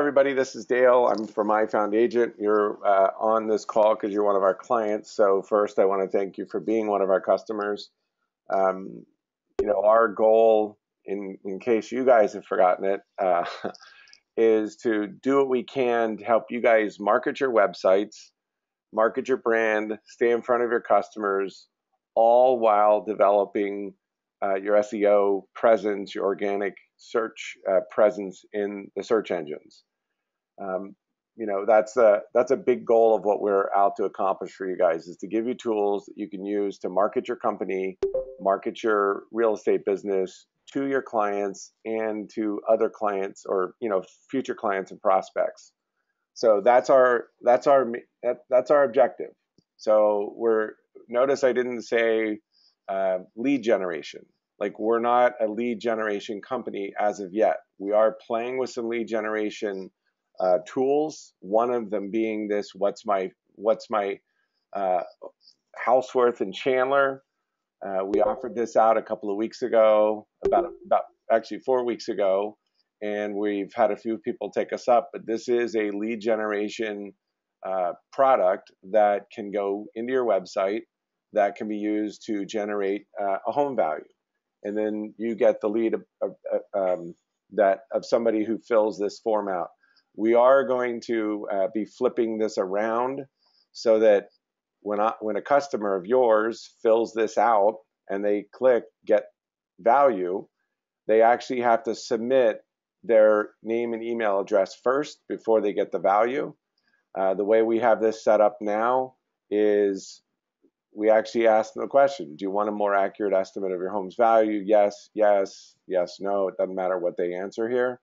everybody. This is Dale. I'm from iFound Agent. You're on this call because you're one of our clients. So first, I want to thank you for being one of our customers. Our goal, in case you guys have forgotten it, is to do what we can to help you guys market your websites, market your brand, stay in front of your customers, all while developing your SEO presence, your organic search presence in the search engines. That's a big goal of what we're out to accomplish for you guys, is to give you tools that you can use to market your company, market your real estate business to your clients and to other clients, or future clients and prospects. So that's our objective. So notice I didn't say lead generation. Like, we're not a lead generation company as of yet. We are playing with some lead generation tools. One of them being this what's my house worth in Chandler. We offered this out a couple of weeks ago, about actually 4 weeks ago, and we've had a few people take us up. But this is a lead generation product that can go into your website, that can be used to generate a home value. And then you get the lead of somebody who fills this form out. We are going to be flipping this around so that when a customer of yours fills this out and they click get value, they actually have to submit their name and email address first before they get the value. The way we have this set up now is we actually ask them the question: do you want a more accurate estimate of your home's value? Yes, yes, yes, no. It doesn't matter what they answer here.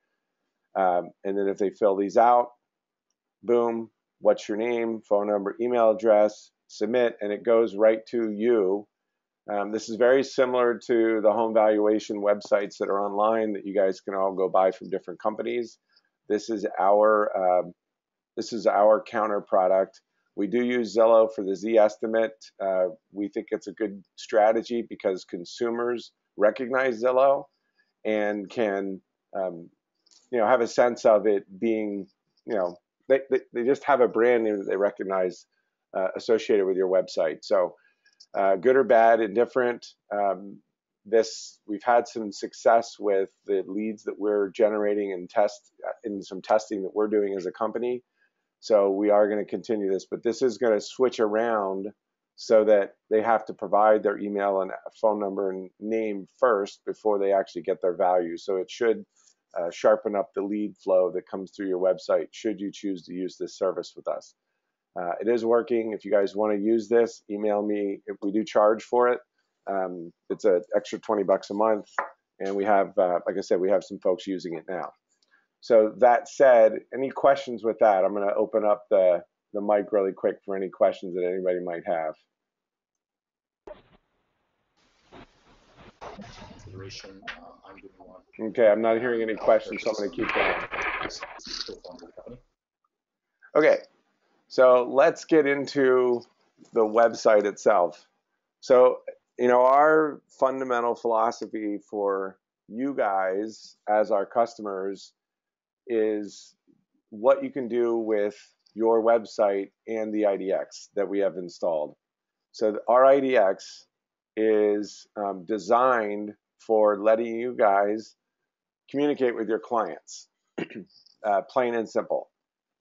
And then if they fill these out, boom, what's your name, phone number, email address, submit, and it goes right to you. This is very similar to the home valuation websites that are online that you guys can all go buy from different companies. This is our counter product. We do use Zillow for the Z estimate. We think it's a good strategy because consumers recognize Zillow and can have a sense of it being, they just have a brand name that they recognize associated with your website. So good or bad, indifferent. We've had some success with the leads that we're generating in some testing that we're doing as a company. So we are going to continue this, but this is going to switch around so that they have to provide their email and phone number and name first before they actually get their value. So it should sharpen up the lead flow that comes through your website should you choose to use this service with us. It is working. If you guys want to use this, email me. If we do charge for it, it's an extra $20 a month, and we have, like I said, we have some folks using it now. So that said, any questions with that? I'm going to open up the mic really quick for any questions that anybody might have. Okay, I'm not hearing any questions, so I'm going to keep going. Okay, so let's get into the website itself. So, our fundamental philosophy for you guys as our customers is what you can do with your website and the IDX that we have installed. So our IDX is designed for letting you guys communicate with your clients, plain and simple.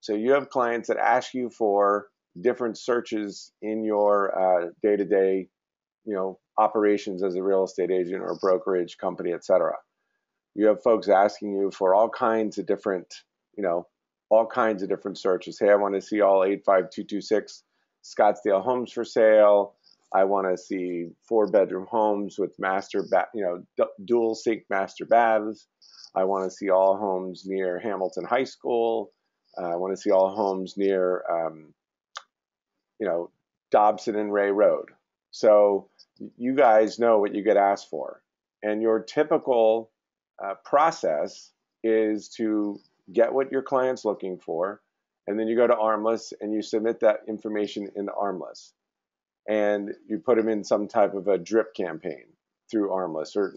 So you have clients that ask you for different searches in your day-to-day, operations as a real estate agent or brokerage company, etc. You have folks asking you for all kinds of different searches. Hey, I want to see all 85226 Scottsdale homes for sale. I want to see 4-bedroom homes with dual sink master baths. I want to see all homes near Hamilton High School. I want to see all homes near, Dobson and Ray Road. So you guys know what you get asked for. And your typical process is to get what your client's looking for, and then you go to Armless and you submit that information into Armless. And you put them in some type of a drip campaign through Armless, or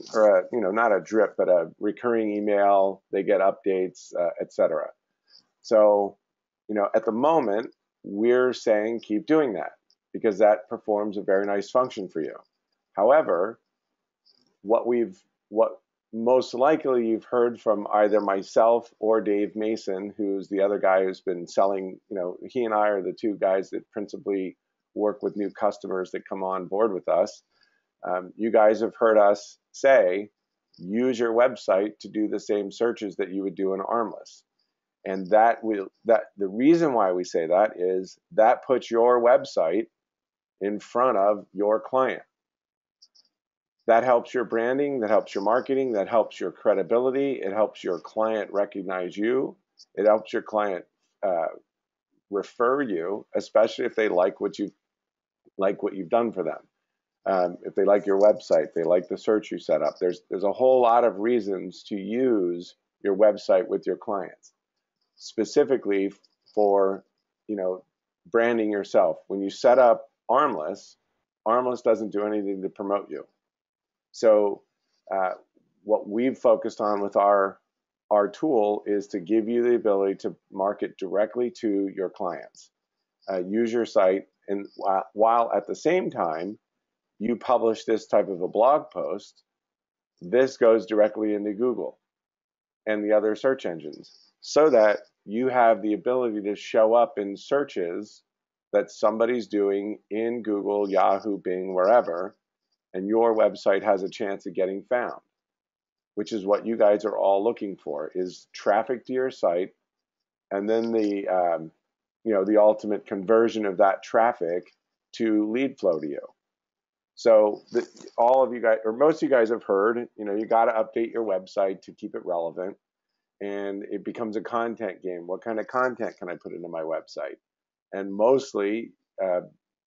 not a drip, but a recurring email. They get updates, etc. So, at the moment, we're saying keep doing that because that performs a very nice function for you. However, what most likely you've heard from either myself or Dave Mason, who's the other guy who's been selling, he and I are the two guys that principally work with new customers that come on board with us. You guys have heard us say, use your website to do the same searches that you would do in Armless. And the reason why we say that is that puts your website in front of your client. That helps your branding, that helps your marketing, that helps your credibility. It helps your client recognize you. It helps your client refer you, especially if they like what you've done for them. If they like your website, they like the search you set up. There's a whole lot of reasons to use your website with your clients, specifically for branding yourself. When you set up Armless doesn't do anything to promote you. So what we've focused on with our tool is to give you the ability to market directly to your clients. Use your site, and while at the same time you publish this type of a blog post, this goes directly into Google and the other search engines so that you have the ability to show up in searches that somebody's doing in Google, Yahoo, Bing, wherever, and your website has a chance of getting found, which is what you guys are all looking for, is traffic to your site, and then the ultimate conversion of that traffic to lead flow to you. So all of you guys, or most of you guys, have heard, you got to update your website to keep it relevant, and it becomes a content game. What kind of content can I put into my website? And mostly,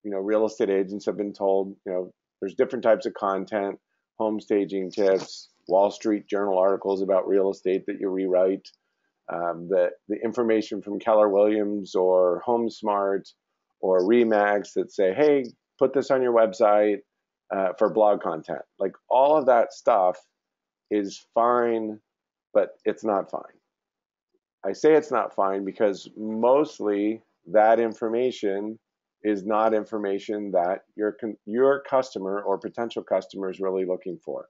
real estate agents have been told, there's different types of content, home staging tips, Wall Street Journal articles about real estate that you rewrite, the information from Keller Williams or HomeSmart or Remax that say, hey, put this on your website for blog content. Like, all of that stuff is fine, but it's not fine. I say it's not fine because mostly that information is not information that your customer or potential customer is really looking for.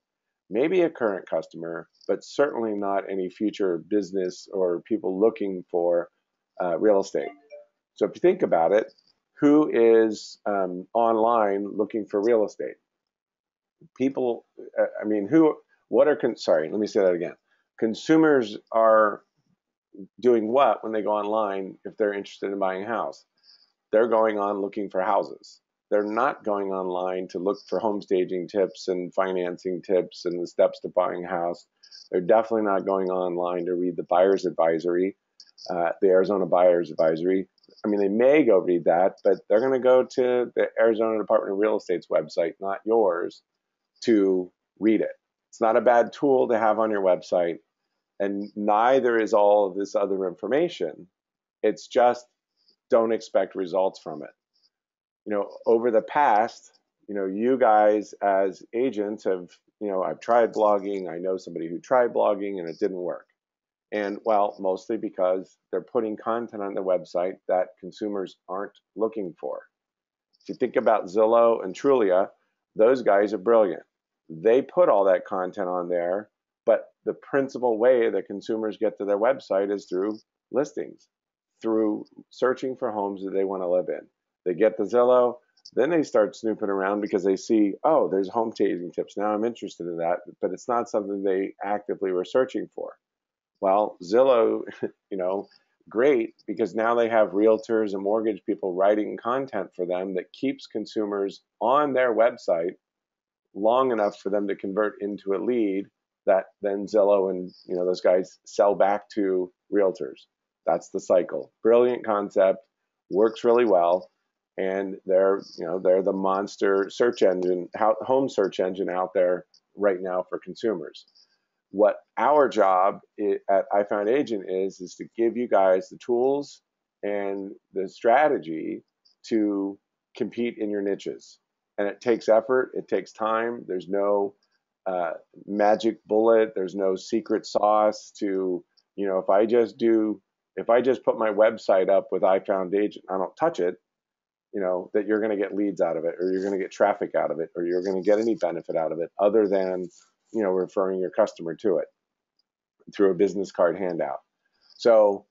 Maybe a current customer, but certainly not any future business or people looking for real estate. So if you think about it, who is online looking for real estate? People, sorry, let me say that again. Consumers are doing what when they go online if they're interested in buying a house? They're going on looking for houses. They're not going online to look for home staging tips and financing tips and the steps to buying a house. They're definitely not going online to read the buyer's advisory, the Arizona Buyer's Advisory. I mean, they may go read that, but they're going to go to the Arizona Department of Real Estate's website, not yours, to read it. It's not a bad tool to have on your website, and neither is all of this other information. It's just, don't expect results from it. Over the past, you guys as agents have, I've tried blogging. I know somebody who tried blogging and it didn't work. And well, mostly because they're putting content on their website that consumers aren't looking for. If you think about Zillow and Trulia, those guys are brilliant. They put all that content on there, but the principal way that consumers get to their website is through listings, through searching for homes that they want to live in. They get the Zillow, then they start snooping around because they see, oh, there's home staging tips. Now I'm interested in that, but it's not something they actively were searching for. Well, Zillow, great, because now they have realtors and mortgage people writing content for them that keeps consumers on their website long enough for them to convert into a lead that then Zillow and those guys sell back to realtors. That's the cycle. Brilliant concept, works really well, and they're the monster search engine, home search engine out there right now for consumers. What our job at iFound Agent is to give you guys the tools and the strategy to compete in your niches. And it takes effort, it takes time. There's no magic bullet. There's no secret sauce to, if I just do If I just put my website up with I found agent, I don't touch it, that you're going to get leads out of it, or you're going to get traffic out of it, or you're going to get any benefit out of it other than, referring your customer to it through a business card handout. So,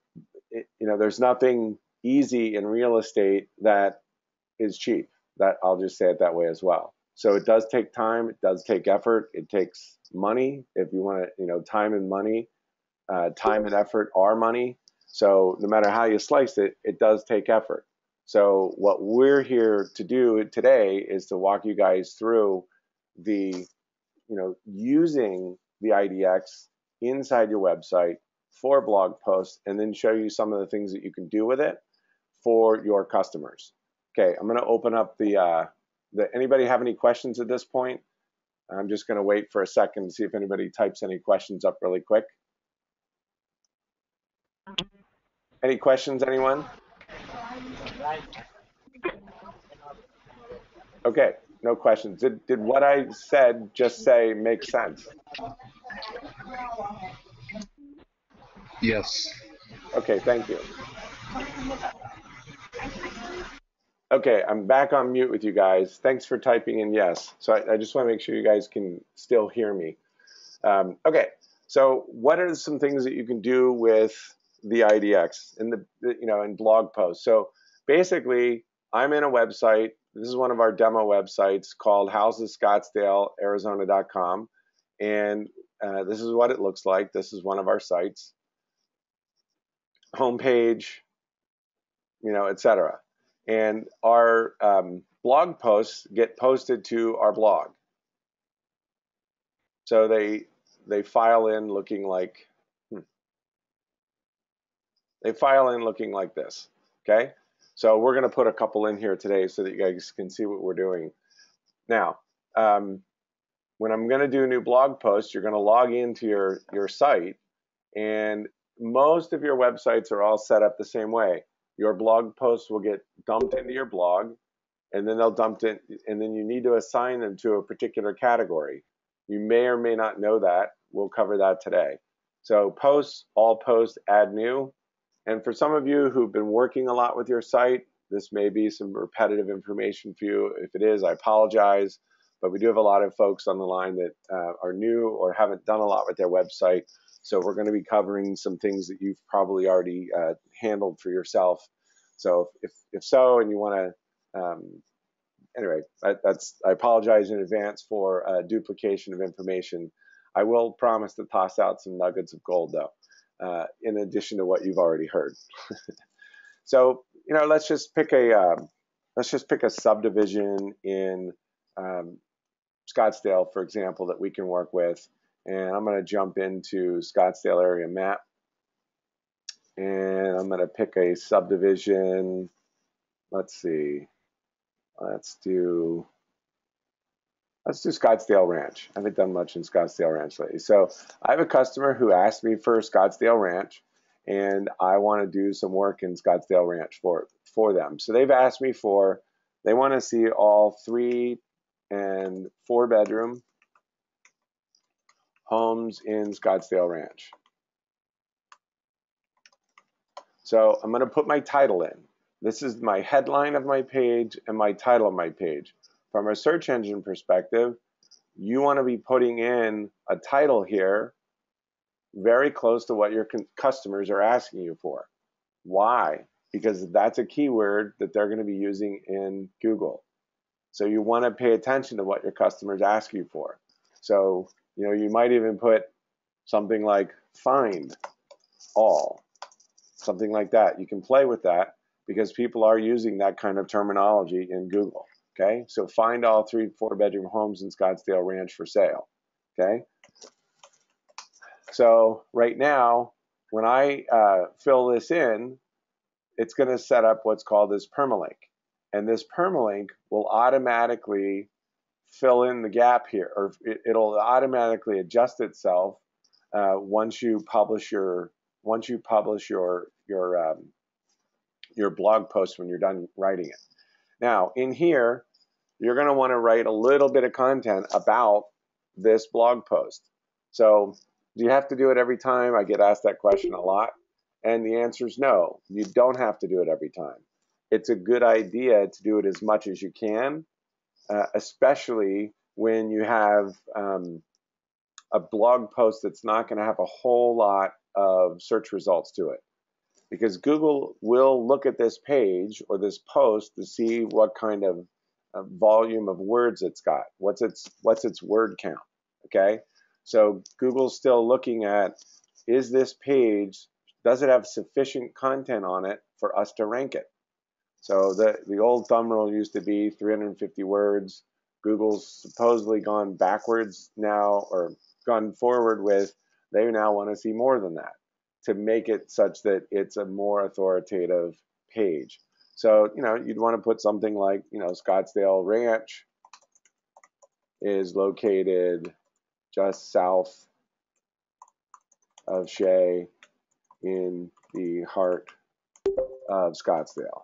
there's nothing easy in real estate that is cheap. That I'll just say it that way as well. So it does take time. It does take effort. It takes money. If you want to, time and money, time and effort are money. So no matter how you slice it, it does take effort. So what we're here to do today is to walk you guys through the, using the IDX inside your website for blog posts, and then show you some of the things that you can do with it for your customers. Okay, I'm going to open up anybody have any questions at this point? I'm just going to wait for a second to see if anybody types any questions up really quick. Any questions, anyone? Okay, no questions. Did what I said just say make sense? Yes. Okay, thank you. Okay, I'm back on mute with you guys. Thanks for typing in yes. So I just want to make sure you guys can still hear me. Okay, so what are some things that you can do with the IDX in blog posts? So basically, I'm in a website. This is one of our demo websites called housescottsdalearizona.com, and this is what it looks like. This is one of our sites, homepage, etc. And our blog posts get posted to our blog. So they file in looking like this. Okay, so we're going to put a couple in here today so that you guys can see what we're doing. Now, when I'm going to do a new blog post, you're going to log into your site, and most of your websites are all set up the same way. Your blog posts will get dumped into your blog, and then they'll dump it, and then you need to assign them to a particular category. You may or may not know that. We'll cover that today. So posts, all posts, add new. And for some of you who've been working a lot with your site, this may be some repetitive information for you. If it is, I apologize. But we do have a lot of folks on the line that are new or haven't done a lot with their website. So we're going to be covering some things that you've probably already handled for yourself. So if so, and you want to, anyway, I apologize in advance for duplication of information. I will promise to toss out some nuggets of gold, though, in addition to what you've already heard. So, let's just pick a subdivision in Scottsdale, for example, that we can work with. And I'm going to jump into Scottsdale area map. And I'm going to pick a subdivision. Let's see. Let's do Scottsdale Ranch. I haven't done much in Scottsdale Ranch lately. So I have a customer who asked me for Scottsdale Ranch, and I want to do some work in Scottsdale Ranch for them. So they've asked me they want to see all 3 and 4 bedroom homes in Scottsdale Ranch. So I'm going to put my title in. This is my headline of my page and my title of my page. From a search engine perspective, you want to be putting in a title here very close to what your customers are asking you for. Why? Because that's a keyword that they're going to be using in Google. So you want to pay attention to what your customers ask you for. So, you might even put something like find all, something like that. You can play with that because people are using that kind of terminology in Google. Okay, so find all 3 4-bedroom homes in Scottsdale Ranch for sale. Okay, so right now, when I fill this in, it's going to set up what's called this permalink. And this permalink will automatically fill in the gap here, or it'll automatically adjust itself once you publish your blog post when you're done writing it. Now, in here, you're going to want to write a little bit of content about this blog post. So do you have to do it every time? I get asked that question a lot. And the answer is no. You don't have to do it every time. It's a good idea to do it as much as you can, especially when you have a blog post that's not going to have a whole lot of search results to it. Because Google will look at this page or this post to see what kind of volume of words it's got. What's its word count? Okay, so Google's still looking at, is this page, does it have sufficient content on it for us to rank it? So the old thumb rule used to be 350 words. Google's supposedly gone backwards now, or gone forward with, they now want to see more than that to make it such that it's a more authoritative page. So, you'd want to put something like, Scottsdale Ranch is located just south of Shea in the heart of Scottsdale.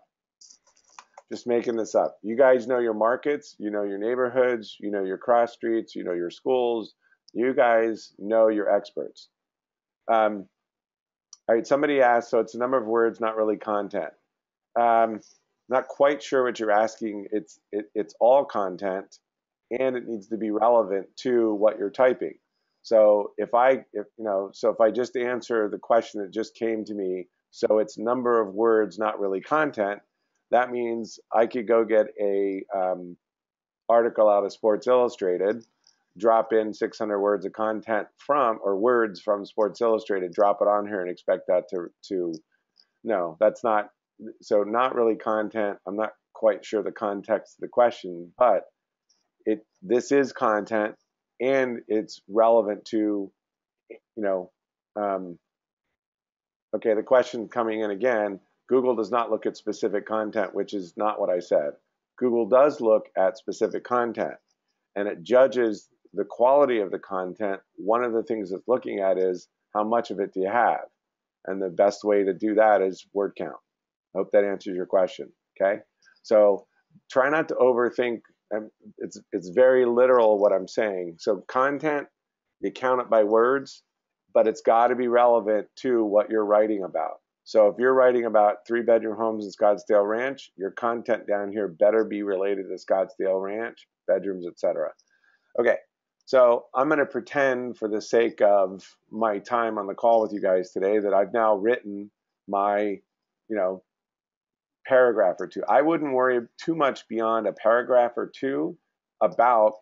Just making this up. You guys know your markets, you know your neighborhoods, you know your cross streets, you know your schools. You guys know your experts. All right, somebody asked, so it's a number of words, not really content. Not quite sure what you're asking. It's all content, and it needs to be relevant to what you're typing. So if I just answer the question that just came to me, so it's number of words, not really content, that means I could go get a article out of Sports Illustrated, drop in 600 words of content words from Sports Illustrated, drop it on here and expect that to no, that's not, so not really content. I'm not quite sure the context of the question, but this is content and it's relevant to, okay, the question coming in again, Google does not look at specific content, which is not what I said. Google does look at specific content, and it judges the quality of the content. One of the things it's looking at is how much of it do you have? And the best way to do that is word count. I hope that answers your question, okay? So try not to overthink. It's very literal what I'm saying. So content, you count it by words, but it's got to be relevant to what you're writing about. So if you're writing about 3-bedroom homes in Scottsdale Ranch, your content down here better be related to Scottsdale Ranch, bedrooms, etc. Okay, so I'm going to pretend for the sake of my time on the call with you guys today that I've now written my, paragraph or two. I wouldn't worry too much beyond a paragraph or two about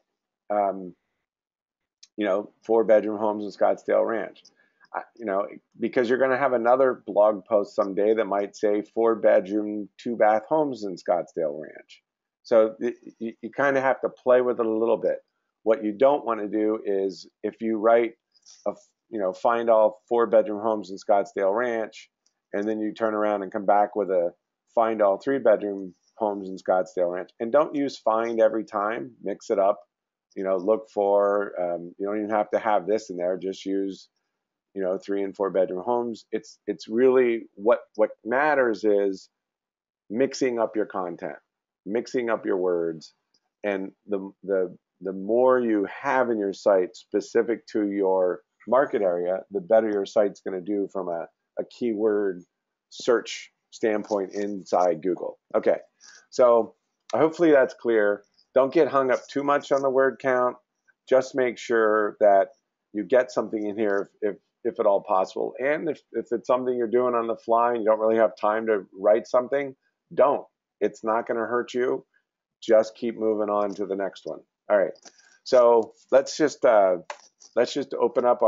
4-bedroom homes in Scottsdale Ranch. Because you're going to have another blog post someday that might say 4-bedroom, 2-bath homes in Scottsdale Ranch. So you kind of have to play with it a little bit. What you don't want to do is, if you write find all 4-bedroom homes in Scottsdale Ranch, and then you turn around and come back with a find all 3-bedroom homes in Scottsdale Ranch, and don't use find every time. Mix it up. Look for. You don't even have to have this in there. Just use 3 and 4-bedroom homes. It's really what matters is mixing up your content, mixing up your words, and the more you have in your site specific to your market area, the better your site's going to do from a keyword search standpoint inside Google. Okay, so hopefully that's clear. Don't get hung up too much on the word count. Just make sure that you get something in here if at all possible. And if it's something you're doing on the fly and you don't really have time to write something, don't. It's not going to hurt you. Just keep moving on to the next one. All right. So let's just open up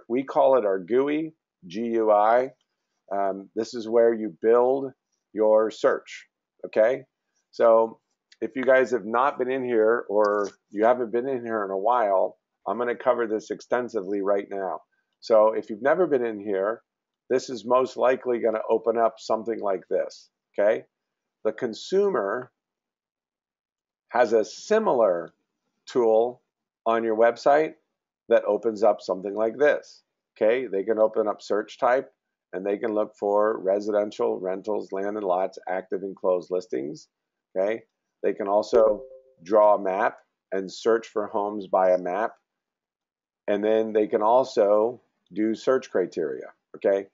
we call it our GUI, GUI. This is where you build your search. Okay. So if you guys have not been in here, or you haven't been in here in a while, I'm going to cover this extensively right now. So if you've never been in here, this is most likely going to open up something like this. Okay. The consumer has a similar tool on your website that opens up something like this. Okay, they can open up search type, and they can look for residential, rentals, land and lots, active and closed listings. Okay, they can also draw a map and search for homes by a map, and then they can also do search criteria. Okay,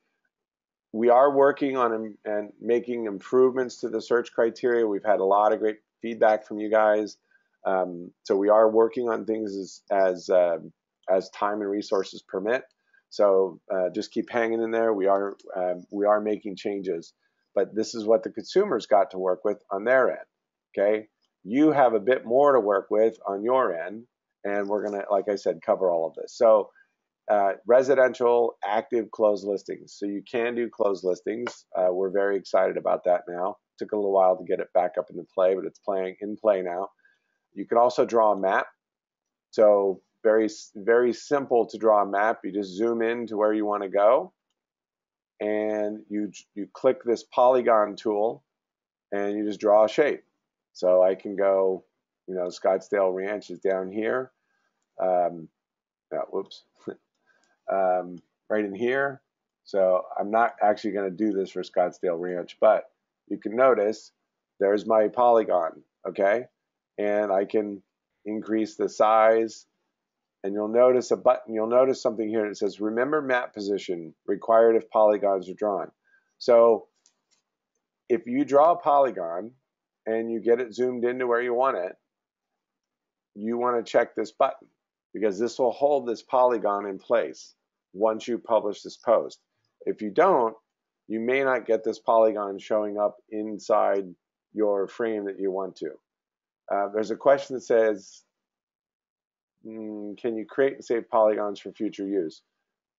we are working on and making improvements to the search criteria. We've had a lot of great feedback from you guys. So we are working on things as time and resources permit. So just keep hanging in there. We are making changes, but this is what the consumers got to work with on their end. Okay, you have a bit more to work with on your end, and we're gonna, like I said, cover all of this. So residential active closed listings. So you can do closed listings. We're very excited about that now. Took a little while to get it back up into play, but it's in play now. You can also draw a map. So very simple to draw a map. You just zoom in to where you want to go, and you click this polygon tool, and you just draw a shape. So I can go, Scottsdale Ranch is down here. Whoops. Right in here. So I'm not actually going to do this for Scottsdale Ranch, but you can notice there's my polygon, okay? And I can increase the size, and you'll notice a button. You'll notice something here that says remember map position required if polygons are drawn. So if you draw a polygon and you get it zoomed into where you want it, you want to check this button, because this will hold this polygon in place once you publish this post. If you don't, you may not get this polygon showing up inside your frame that you want to. There's a question that says, can you create and save polygons for future use?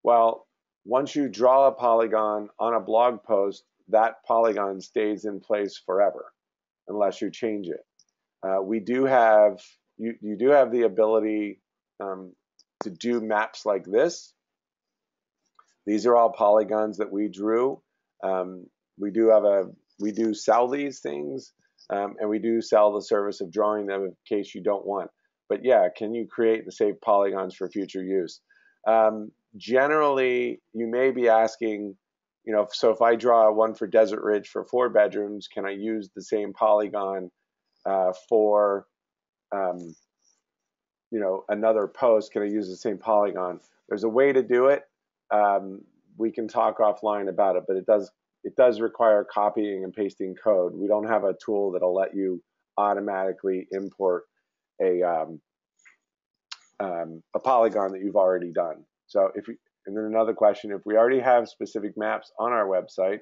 Well, once you draw a polygon on a blog post, that polygon stays in place forever unless you change it. We do have, you do have the ability to do maps like this. These are all polygons that we drew. We do sell these things, and we do sell the service of drawing them in case you don't want. But yeah, can you create and save polygons for future use? Generally, you may be asking, so if I draw one for Desert Ridge for 4 bedrooms, can I use the same polygon for another post? Can I use the same polygon? There's a way to do it. We can talk offline about it, but it does require copying and pasting code. We don't have a tool that'll let you automatically import a polygon that you've already done. So and then another question, if we already have specific maps on our website,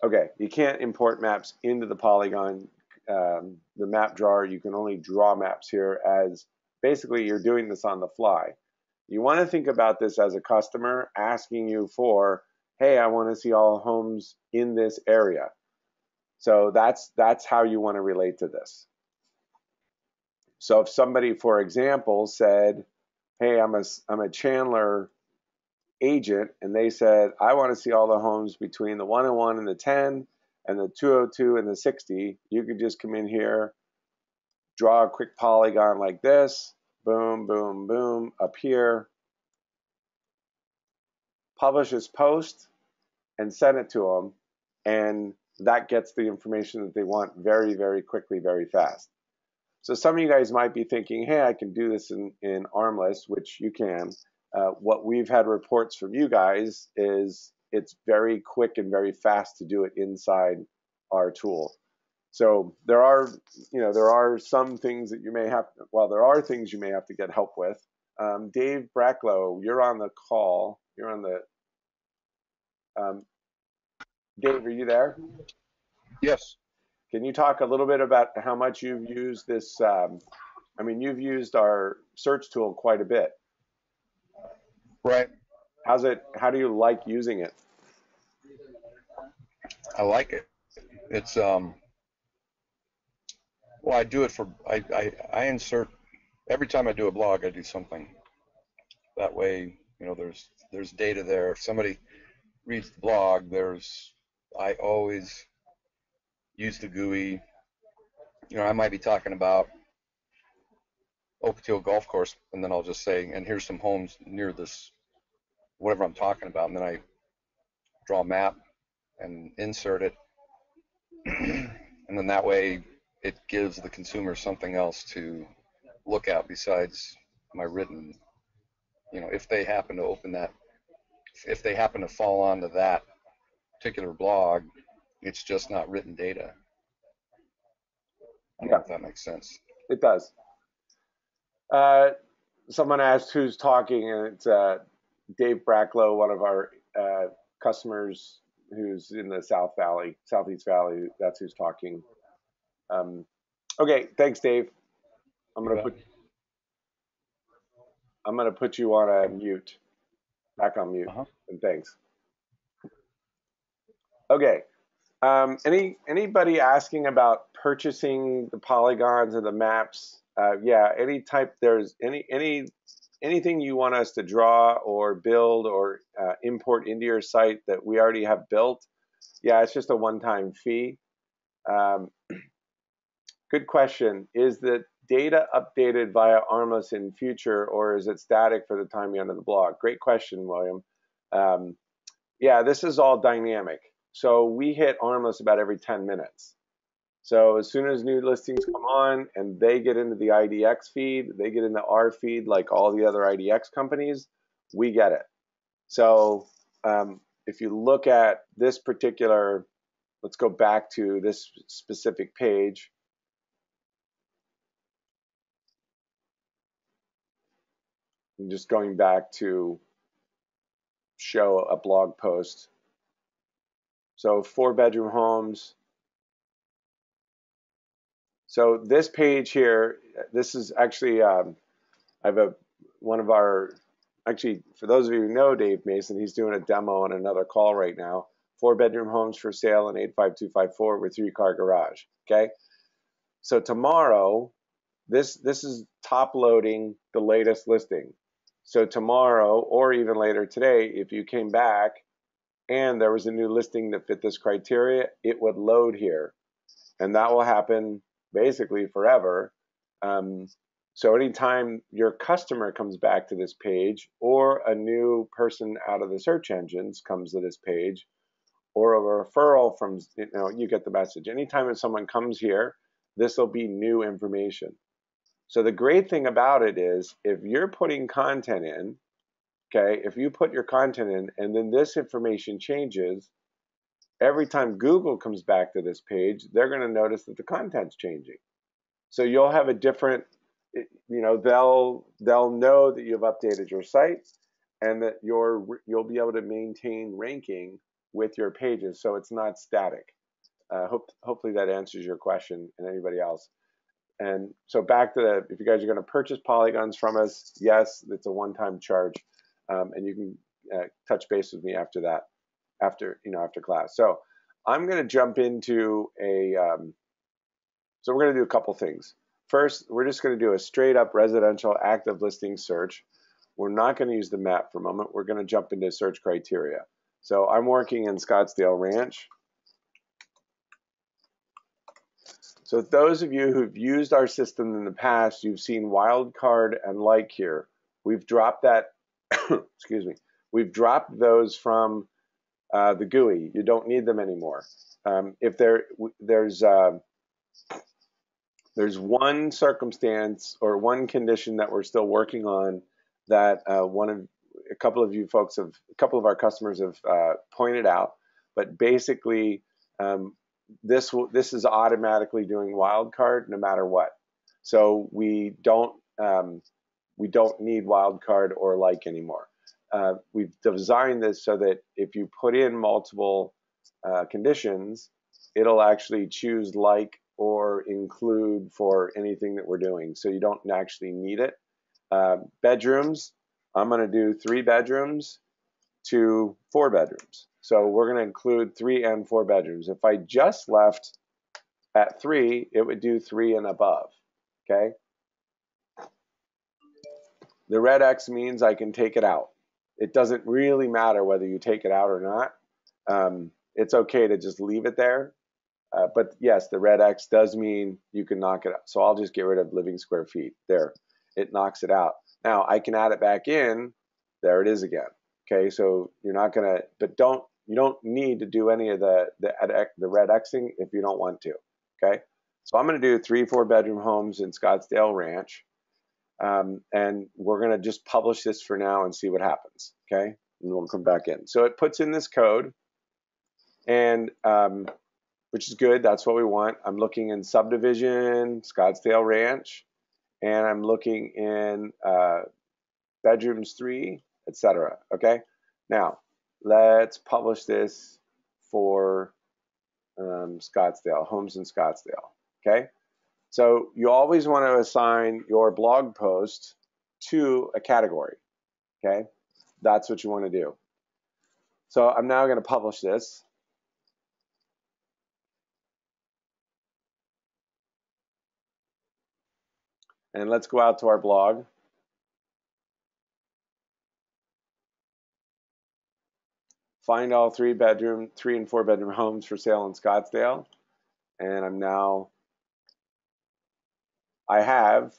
okay, you can't import maps into the polygon, the map drawer. You can only draw maps here, as basically you're doing this on the fly. You want to think about this as a customer asking you for, hey, I want to see all homes in this area. So that's how you want to relate to this. So if somebody, for example, said, hey, I'm a Chandler agent, and they said, I want to see all the homes between the 101 and the 10 and the 202 and the 60, you could just come in here, draw a quick polygon like this, boom, boom, boom, up here, publish this post, and send it to them, and that gets the information that they want very, very quickly, very fast. So some of you guys might be thinking, hey, I can do this in Armless, which you can. What we've had reports from you guys is it's very quick and very fast to do it inside our tool. So there are some things that you may have, there are things you may have to get help with. Dave Bracklow, you're on the call. You're on the, Dave, are you there? Yes. Can you talk a little bit about how much you've used this? You've used our search tool quite a bit. Right. How do you like using it? I like it. It's well, I do it for I insert every time I do a blog. I do something that way. There's data there. If somebody reads the blog, I always use the GUI. I might be talking about Oakdale Golf Course, and then I'll just say, and here's some homes near this, whatever I'm talking about, and then I draw a map and insert it, and then that way it gives the consumer something else to look at besides my written. If they happen to open that if they happen to fall onto that particular blog, it's just not written data. I don't know if that makes sense. It does. Someone asked who's talking, and it's Dave Bracklow, one of our customers who's in the Southeast Valley. That's who's talking. Okay, thanks, Dave. I'm gonna put you on a mute, back on mute, and thanks. Okay. Anybody asking about purchasing the polygons or the maps? Yeah, any type. There's anything you want us to draw or build or import into your site that we already have built. Yeah, it's just a one-time fee. Good question. Is the data updated via Armos in future, or is it static for the time you enter the blog? Great question, William. Yeah, this is all dynamic. So we hit Armos about every 10 minutes. So as soon as new listings come on and they get into the IDX feed, they get into our feed like all the other IDX companies, we get it. So if you look at this particular, let's go back to this specific page. I'm just going back to show a blog post. So 4-bedroom homes. So this page here, this is actually, I have one of our, actually, for those of you who know Dave Mason, he's doing a demo on another call right now. 4-bedroom homes for sale in 85254 with 3-car garage, okay? So tomorrow, this is top loading the latest listing. So tomorrow, or even later today, if you came back and there was a new listing that fit this criteria, it would load here. And that will happen basically forever. So anytime your customer comes back to this page, or a new person out of the search engines comes to this page, or a referral from, you get the message. Anytime someone comes here, this will be new information. So the great thing about it is, if you're putting content in, okay, if you put your content in and then this information changes, every time Google comes back to this page, they're going to notice that the content's changing. So you'll have a different, they'll know that you've updated your site and that you'll be able to maintain ranking with your pages, so it's not static. Hopefully that answers your question, and anybody else. And so back to if you guys are going to purchase polygons from us, yes, it's a one-time charge, and you can touch base with me after that, after class. So I'm going to jump into so we're going to do a couple things. First, we're just going to do a straight up residential active listing search. We're not going to use the map for a moment. We're going to jump into search criteria. So I'm working in Scottsdale Ranch. So those of you who've used our system in the past, you've seen wildcard and like here. We've dropped that, excuse me, we've dropped those from the GUI. You don't need them anymore. If there's one circumstance or one condition that we're still working on that a couple of our customers have pointed out, but basically this is automatically doing wildcard no matter what. So we don't need wildcard or like anymore. We've designed this so that if you put in multiple conditions, it'll actually choose like or include for anything that we're doing. So you don't actually need it. Bedrooms, I'm going to do 3 bedrooms to 4 bedrooms. So we're going to include 3 and 4 bedrooms. If I just left at 3, it would do 3 and above, okay? The red X means I can take it out. It doesn't really matter whether you take it out or not. It's okay to just leave it there. But yes, the red X does mean you can knock it out. So I'll just get rid of living square feet. There, it knocks it out. Now I can add it back in. There it is again. Okay, so you're not gonna, but you don't need to do any of the red Xing if you don't want to. Okay, so I'm gonna do 3 4-bedroom homes in Scottsdale Ranch, and we're gonna just publish this for now and see what happens. Okay, and we'll come back in. So it puts in this code, and which is good. That's what we want. I'm looking in subdivision, Scottsdale Ranch, and I'm looking in bedrooms 3, etc. Okay. Now let's publish this for Scottsdale, homes in Scottsdale. Okay. So you always want to assign your blog post to a category. Okay. That's what you want to do. So I'm now going to publish this. And let's go out to our blog. Find all 3 and 4 bedroom homes for sale in Scottsdale. And I have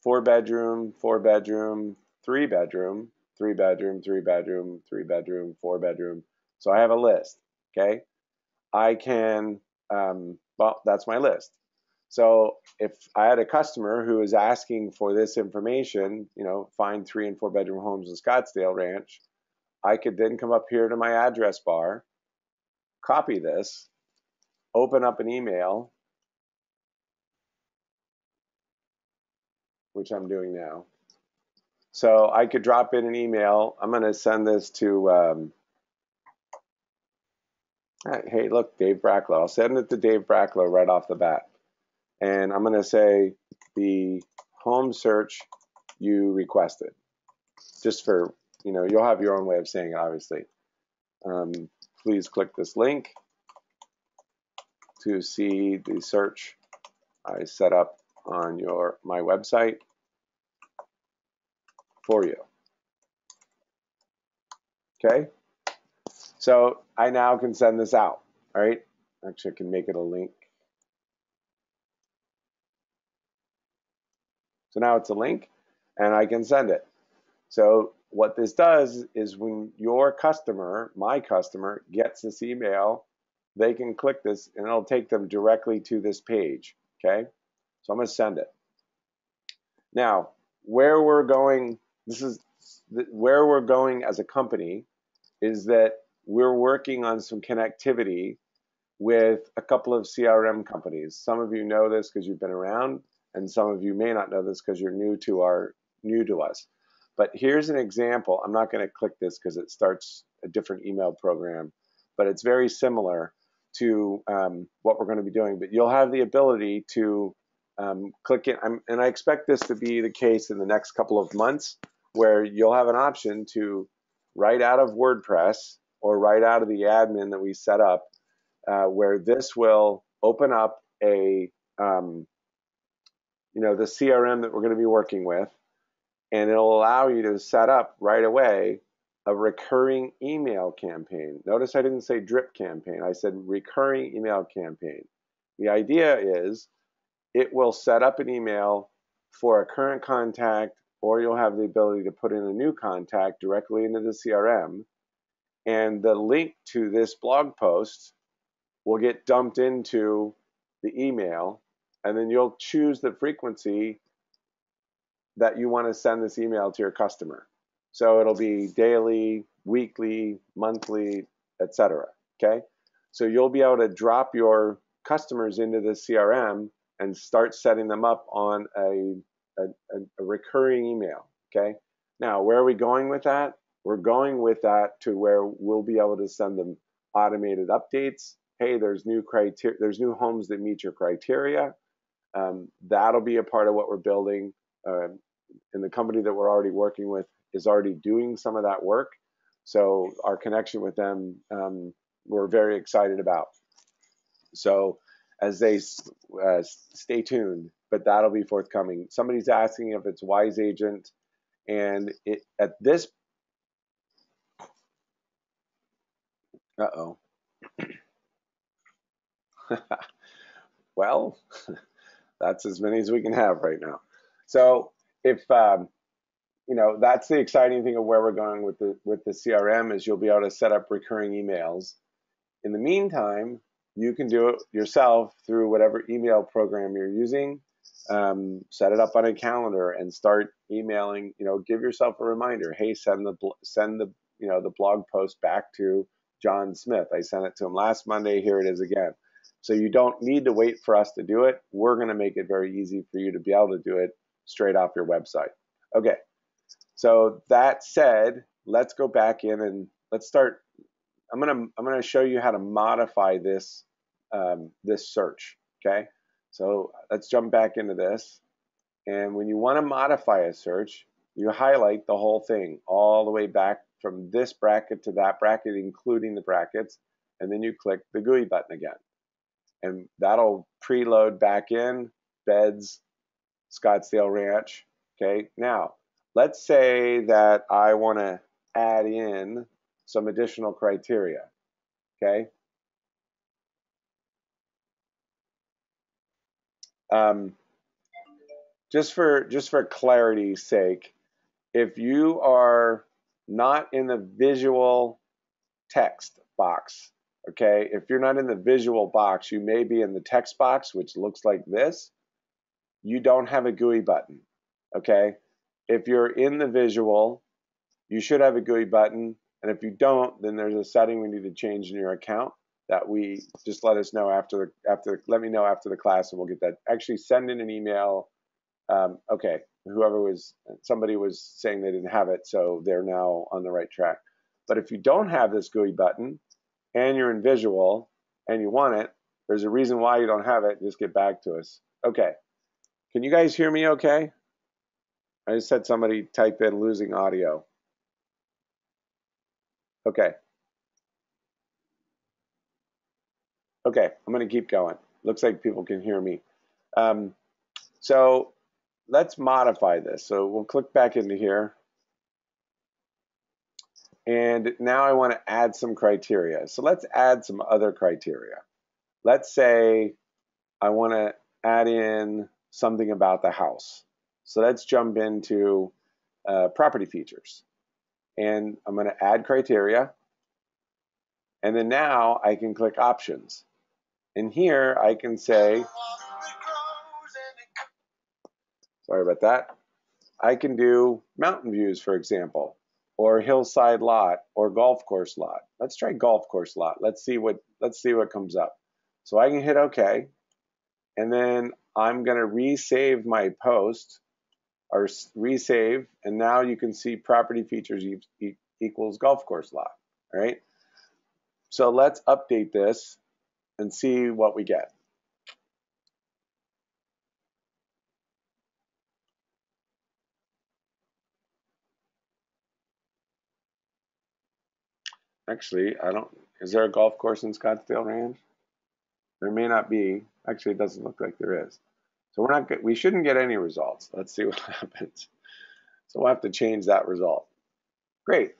4 bedroom, 4 bedroom, 3 bedroom, 3 bedroom, 3 bedroom, 3 bedroom, 4 bedroom. So I have a list. Okay. I can, well, that's my list. So if I had a customer who is asking for this information, find 3 and 4 bedroom homes in Scottsdale Ranch, I could then come up here to my address bar, copy this, open up an email, which I'm doing now. So I could drop in an email. I'm going to send this to, hey, look, Dave Bracklow. I'll send it to Dave Bracklow right off the bat. And I'm going to say the home search you requested. Just for, you'll have your own way of saying it, obviously. Please click this link to see the search I set up on my website for you. Okay, so I now can send this out. All right, actually I can make it a link. So now it's a link and I can send it. So what this does is when your customer, my customer, gets this email, they can click this and it'll take them directly to this page. Okay, so I'm going to send it. Now, where we're going, where we're going as a company is that we're working on some connectivity with a couple of CRM companies. Some of you know this because you've been around, and some of you may not know this because you're new to us. But here's an example. I'm not going to click this because it starts a different email program, but it's very similar to what we're going to be doing. But you'll have the ability to click it, and I expect this to be the case in the next couple of months, where you'll have an option to write out of WordPress or write out of the admin that we set up, where this will open up the CRM that we're going to be working with, and it'll allow you to set up right away a recurring email campaign. Notice I didn't say drip campaign. I said recurring email campaign. The idea is it will set up an email for a current contact, or you'll have the ability to put in a new contact directly into the CRM, and the link to this blog post will get dumped into the email, and then you'll choose the frequency that you want to send this email to your customer. So it'll be daily, weekly, monthly, etc. Okay, so you'll be able to drop your customers into the CRM and start setting them up on a recurring email. Okay, now where are we going with that? We're going with that to where we'll be able to send them automated updates. Hey, there's new homes that meet your criteria. That'll be a part of what we're building. And the company that we're already working with is already doing some of that work. So our connection with them, we're very excited about. So as they stay tuned, but that'll be forthcoming. Somebody's asking if it's Wise Agent, and at this, well, that's as many as we can have right now. So if that's the exciting thing of where we're going with the CRM, is you'll be able to set up recurring emails. In the meantime, you can do it yourself through whatever email program you're using. Set it up on a calendar and start emailing. Give yourself a reminder. Hey, send the the blog post back to John Smith. I sent it to him last Monday. Here it is again. So you don't need to wait for us to do it. We're going to make it very easy for you to be able to do it straight off your website. Okay. So that said, let's go back in and let's start. I'm gonna show you how to modify this this search. Okay. So let's jump back into this. And when you want to modify a search, you highlight the whole thing all the way back from this bracket to that bracket, including the brackets, and then you click the GUI button again. And that'll preload back in beds, Scottsdale Ranch. Okay, now let's say that I want to add in some additional criteria. Okay. Just for clarity's sake, if you are not in the visual text box, okay, if you're not in the visual box, you may be in the text box, which looks like this. You don't have a GUI button, okay? If you're in the visual, you should have a GUI button, and if you don't, then there's a setting we need to change in your account that we just let us know let me know after the class, and we'll get that. Actually, send in an email. Okay, somebody was saying they didn't have it, so they're now on the right track. But if you don't have this GUI button and you're in visual and you want it, there's a reason why you don't have it. Just get back to us. Okay. Can you guys hear me okay? I just had somebody type in losing audio. Okay. Okay, I'm going to keep going. Looks like people can hear me. So let's modify this. So we'll click back into here. And now I want to add some criteria. So let's add some other criteria. Let's say I want to add in something about the house. So let's jump into property features. And I'm going to add criteria. And then now I can click options. And here I can say, sorry about that. I can do mountain views, for example, or hillside lot, or golf course lot. Let's try golf course lot. Let's see what comes up. So I can hit OK, and then I'm going to resave my post, or resave, and now you can see property features equals golf course lot. All right. So let's update this and see what we get. Actually, is there a golf course in Scottsdale Ranch? There may not be. Actually, it doesn't look like there is. So we shouldn't get any results. Let's see what happens. So we'll have to change that result. Great.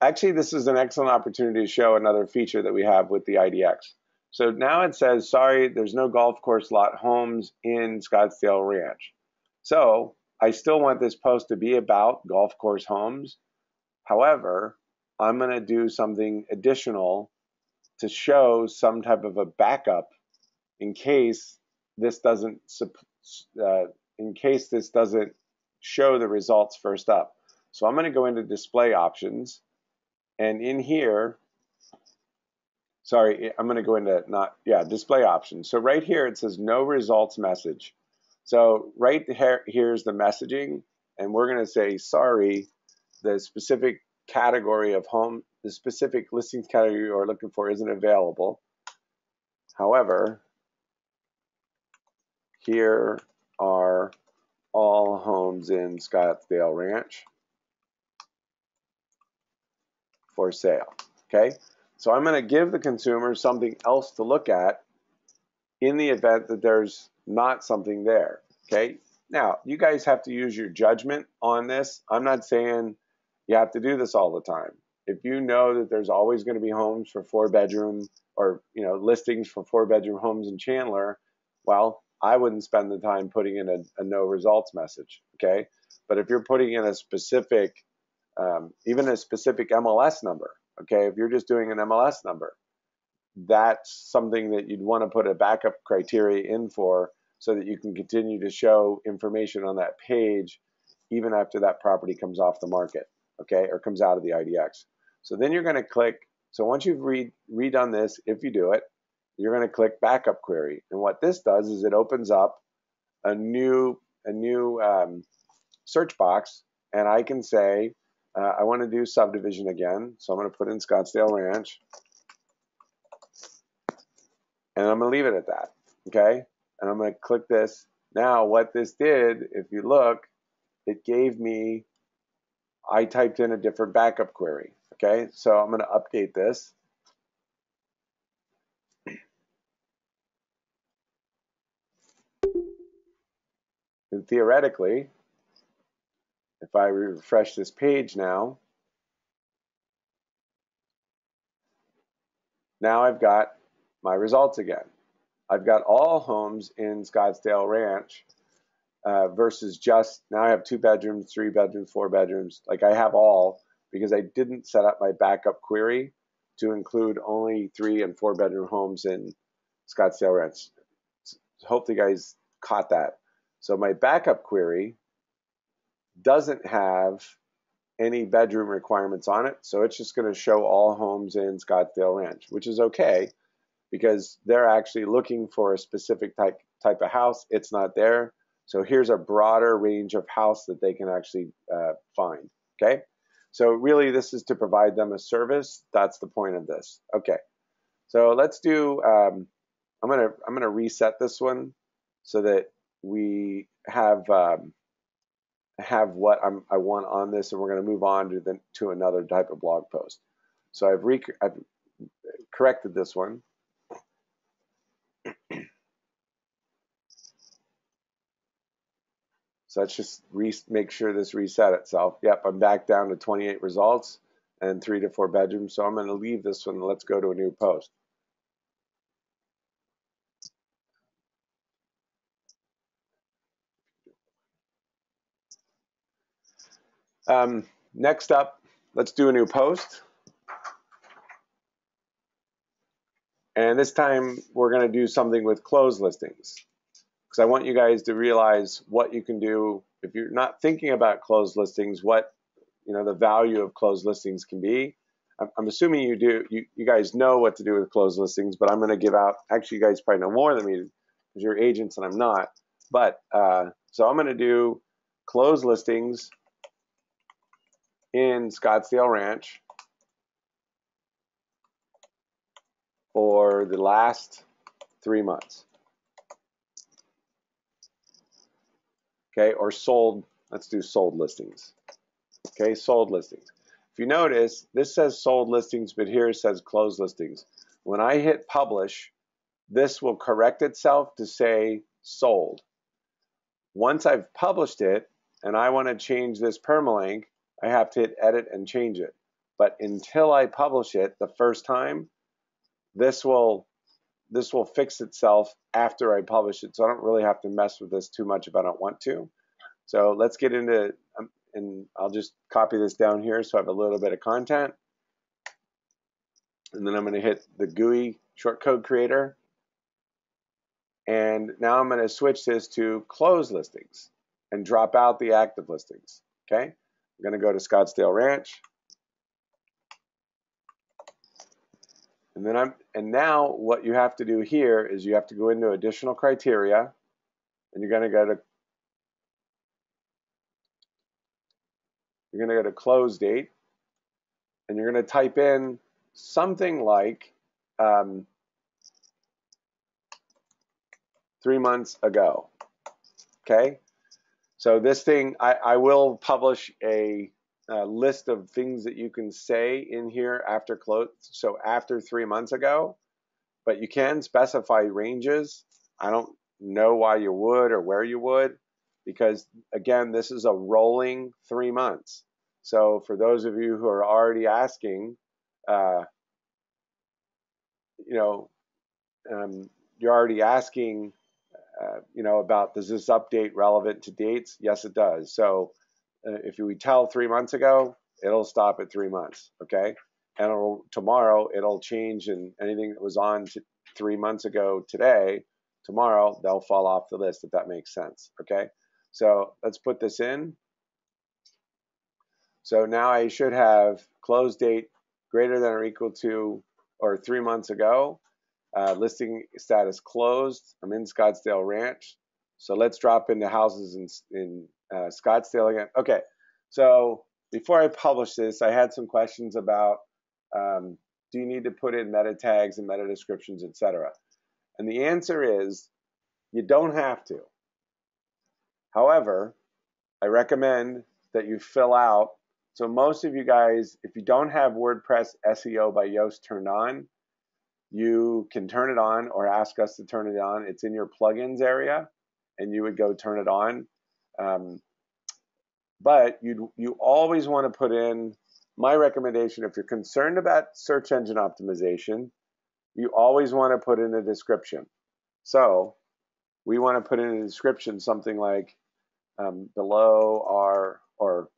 Actually, this is an excellent opportunity to show another feature that we have with the IDX. So now it says, sorry, there's no golf course lot homes in Scottsdale Ranch. So I still want this post to be about golf course homes. However, I'm going to do something additional to show some type of a backup in case this doesn't show the results first up. So I'm going to go into display options, and in here, sorry, I'm going to go into display options. So right here it says no results message. So right here's the messaging, and we're going to say, sorry, the specific category of home, the specific listings category you're looking for isn't available. However, here are all homes in Scottsdale Ranch for sale. Okay, so I'm going to give the consumer something else to look at in the event that there's not something there. Okay, now you guys have to use your judgment on this. I'm not saying you have to do this all the time. If you know that there's always going to be homes for 4-bedroom or listings for 4-bedroom homes in Chandler, well, I wouldn't spend the time putting in a no results message. Okay, but if you're putting in a specific, even a specific MLS number, okay, if you're just doing an MLS number, that's something that you'd want to put a backup criteria in for, so that you can continue to show information on that page even after that property comes off the market, okay, or comes out of the IDX. So then you're going to click. So once you've redone this, if you do it, you're going to click Backup Query. And what this does is it opens up a new search box, and I can say I want to do subdivision again. So I'm going to put in Scottsdale Ranch, and I'm going to leave it at that. Okay, and I'm going to click this. Now what this did, if you look, it gave me, I typed in a different backup query. Okay, so I'm going to update this. And theoretically, if I refresh this page now I've got my results again. I've got all homes in Scottsdale Ranch versus just, now I have 2 bedrooms, 3 bedrooms, 4 bedrooms. Like I have all, because I didn't set up my backup query to include only 3 and 4 bedroom homes in Scottsdale Ranch. Hope you guys caught that. So my backup query doesn't have any bedroom requirements on it, so it's just going to show all homes in Scottsdale Ranch, which is okay because they're actually looking for a specific type of house. It's not there, so here's a broader range of house that they can actually find. Okay, so really this is to provide them a service. That's the point of this. Okay, so let's do. I'm gonna reset this one so that we have what I want on this, and we're going to move on to another type of blog post. So I've corrected this one. So let's just make sure this reset itself. Yep, I'm back down to 28 results and 3 to 4 bedrooms. So I'm going to leave this one. Let's go to a new post. Next up, let's do a new post. And this time we're going to do something with closed listings, because I want you guys to realize what you can do if you're not thinking about closed listings, what the value of closed listings can be. I'm assuming you do. You guys know what to do with closed listings, but I'm going to give out. Actually, you guys probably know more than me because you're agents and I'm not. But so I'm going to do closed listings in Scottsdale Ranch for the last 3 months. Okay, or sold. Let's do sold listings. Okay, sold listings. If you notice, this says sold listings, but here it says closed listings. When I hit publish, this will correct itself to say sold. Once I've published it and I want to change this permalink, I have to hit edit and change it. But until I publish it the first time, this will fix itself after I publish it. So I don't really have to mess with this too much if I don't want to. So let's get into, and I'll just copy this down here so I have a little bit of content. And then I'm going to hit the GUI shortcode creator. And now I'm going to switch this to closed listings and drop out the active listings. Okay, I'm going to go to Scottsdale Ranch. And then now what you have to do here is you have to go into additional criteria, and you're going to go to close date, and you're going to type in something like 3 months ago. Okay, so this thing, I will publish a list of things that you can say in here after close, so after 3 months ago, but you can specify ranges. I don't know why you would or where you would, because again, this is a rolling 3 months. So for those of you who are already asking, you're already asking, about, does this update relevant to dates? Yes, it does. So if we tell 3 months ago, it'll stop at 3 months, okay? And tomorrow it'll change, and anything that was on 3 months ago today, tomorrow they'll fall off the list, if that makes sense, okay? So let's put this in. So now I should have close date greater than or equal to, or 3 months ago. Listing status closed. I'm in Scottsdale Ranch. So let's drop into houses in Scottsdale again. Okay, so before I publish this, I had some questions about do you need to put in meta tags and meta descriptions, etc. And the answer is you don't have to. However, I recommend that you fill out. So most of you guys, if you don't have WordPress SEO by Yoast turned on, you can turn it on or ask us to turn it on. It's in your plugins area, and you would go turn it on. But you always want to put in, my recommendation, if you're concerned about search engine optimization, you always want to put in a description. So we want to put in a description something like below our, or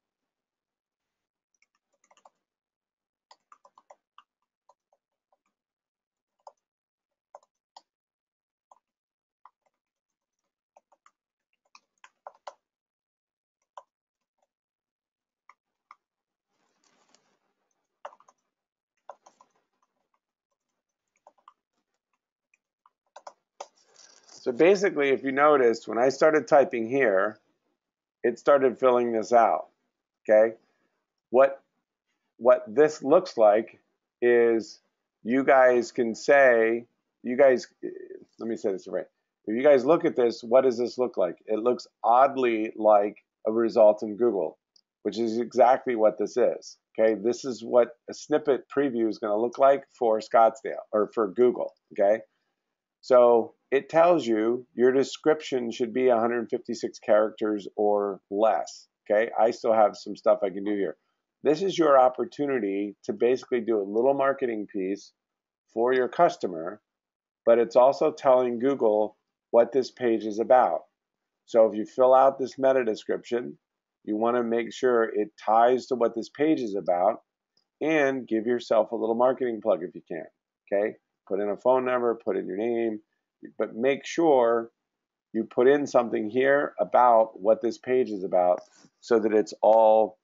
so basically, if you noticed, when I started typing here, it started filling this out, okay? What this looks like is you guys can say, let me say this right. If you guys look at this, what does this look like? It looks oddly like a result in Google, which is exactly what this is, okay? This is what a snippet preview is going to look like for Scottsdale, or for Google, okay? So it tells you your description should be 156 characters or less, okay? I still have some stuff I can do here. This is your opportunity to basically do a little marketing piece for your customer, but it's also telling Google what this page is about. So if you fill out this meta description, you want to make sure it ties to what this page is about, and give yourself a little marketing plug if you can, okay? Put in a phone number, put in your name, but make sure you put in something here about what this page is about so that it's all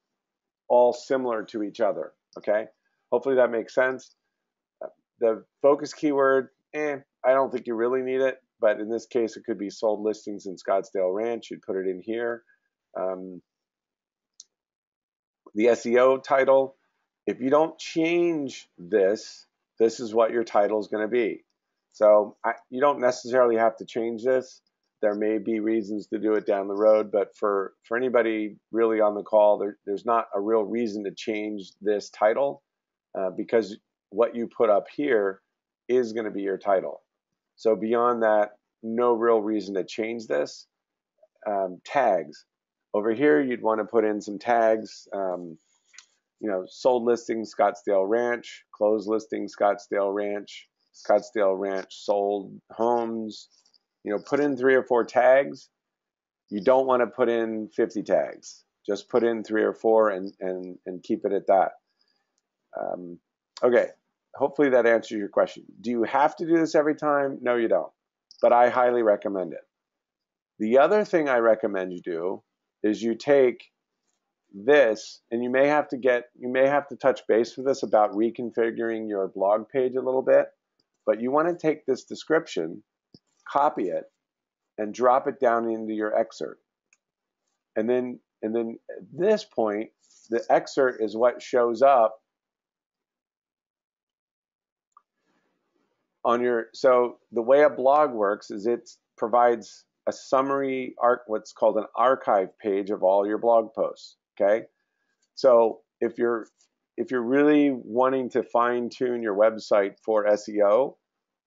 similar to each other, okay? Hopefully that makes sense. The focus keyword, I don't think you really need it, but in this case, it could be sold listings in Scottsdale Ranch. You'd put it in here. The SEO title, if you don't change this, this is what your title is going to be. So you don't necessarily have to change this. There may be reasons to do it down the road, but for anybody really on the call, there's not a real reason to change this title because what you put up here is going to be your title. So beyond that, no real reason to change this. Tags. Over here, you'd want to put in some tags. Sold listings, Scottsdale Ranch, closed listings, Scottsdale Ranch, Scottsdale Ranch sold homes. Put in 3 or 4 tags. You don't want to put in 50 tags. Just put in 3 or 4 and keep it at that. Okay, hopefully that answers your question. Do you have to do this every time? No, you don't, but I highly recommend it. The other thing I recommend you do is you take this, and you may have to touch base with this about reconfiguring your blog page a little bit, but you want to take this description, copy it, and drop it down into your excerpt. And then at this point, the excerpt is what shows up on your, so the way a blog works is it provides a summary what's called an archive page of all your blog posts, okay? So if you're really wanting to fine tune your website for SEO,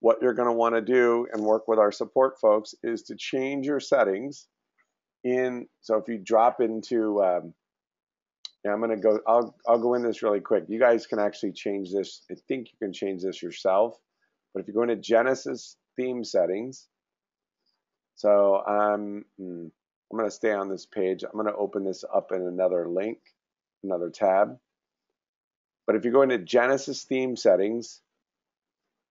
what you're going to want to do and work with our support folks is to change your settings in. So if you drop into, I'm going to go, I'll go in this really quick. You guys can actually change this. I think you can change this yourself. But if you go into Genesis theme settings, so I'm going to stay on this page. I'm going to open this up in another link, another tab. But if you go into Genesis theme settings,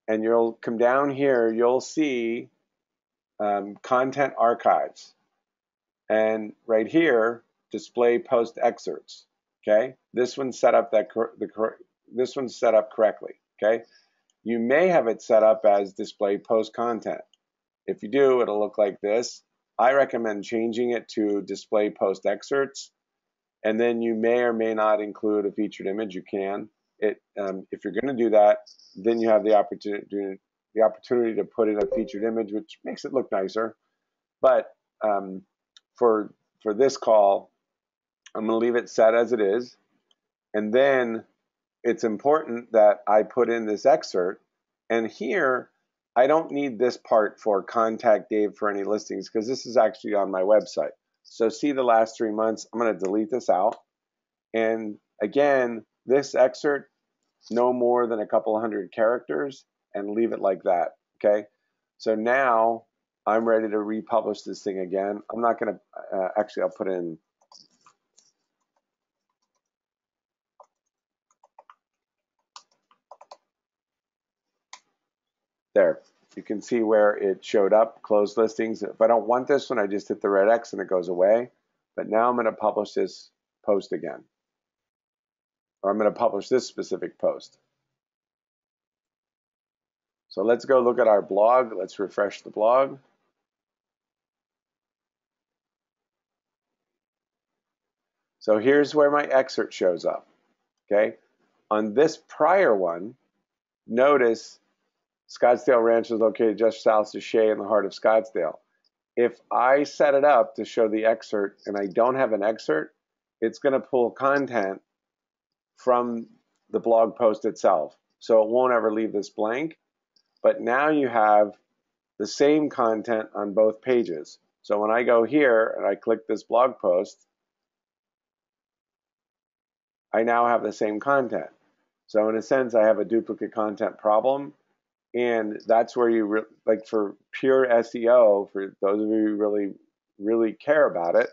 and you'll come down here, you'll see content archives. And right here, display post excerpts. Okay, this one's set up this one's set up correctly, okay? You may have it set up as display post content. If you do, it'll look like this. I recommend changing it to display post excerpts, and then you may or may not include a featured image. You can. If you're going to do that, then you have the opportunity to put in a featured image, which makes it look nicer. But for this call, I'm going to leave it set as it is, and then it's important that I put in this excerpt. And here, I don't need this part for contact Dave for any listings because this is actually on my website. So see the last 3 months. I'm going to delete this out. And again, this excerpt, no more than a couple hundred characters, and leave it like that, okay? So now I'm ready to republish this thing again. I'm not going to, actually, I'll put in, there. You can see where it showed up, closed listings. If I don't want this one, I just hit the red X and it goes away. But now I'm going to publish this post again. Or I'm going to publish this specific post. So let's go look at our blog. Let's refresh the blog. So here's where my excerpt shows up, okay? On this prior one, notice Scottsdale Ranch is located just south of Shea in the heart of Scottsdale. If I set it up to show the excerpt and I don't have an excerpt, it's going to pull content from the blog post itself. So it won't ever leave this blank. But now you have the same content on both pages. So when I go here and I click this blog post, I now have the same content. So in a sense, I have a duplicate content problem. And that's where you, like for pure SEO, for those of you who really care about it,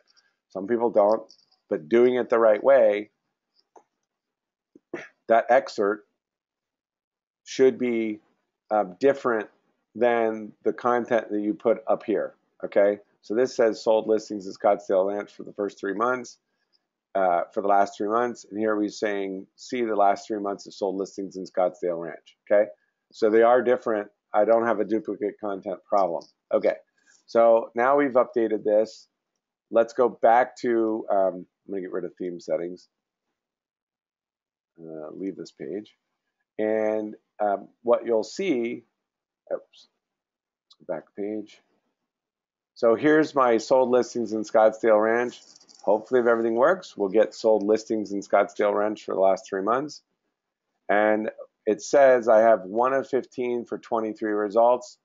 some people don't, but doing it the right way, that excerpt should be different than the content that you put up here, okay? So this says sold listings in Scottsdale Ranch for the first 3 months, for the last 3 months, and here we're saying, see the last 3 months of sold listings in Scottsdale Ranch, okay? So they are different. I don't have a duplicate content problem. Okay, so now we've updated this. Let's go back to, I'm gonna get rid of theme settings, leave this page. And what you'll see, oops, let's go back page. So here's my sold listings in Scottsdale Ranch. Hopefully if everything works, we'll get sold listings in Scottsdale Ranch for the last 3 months. And it says I have 1 of 15 for 23 results.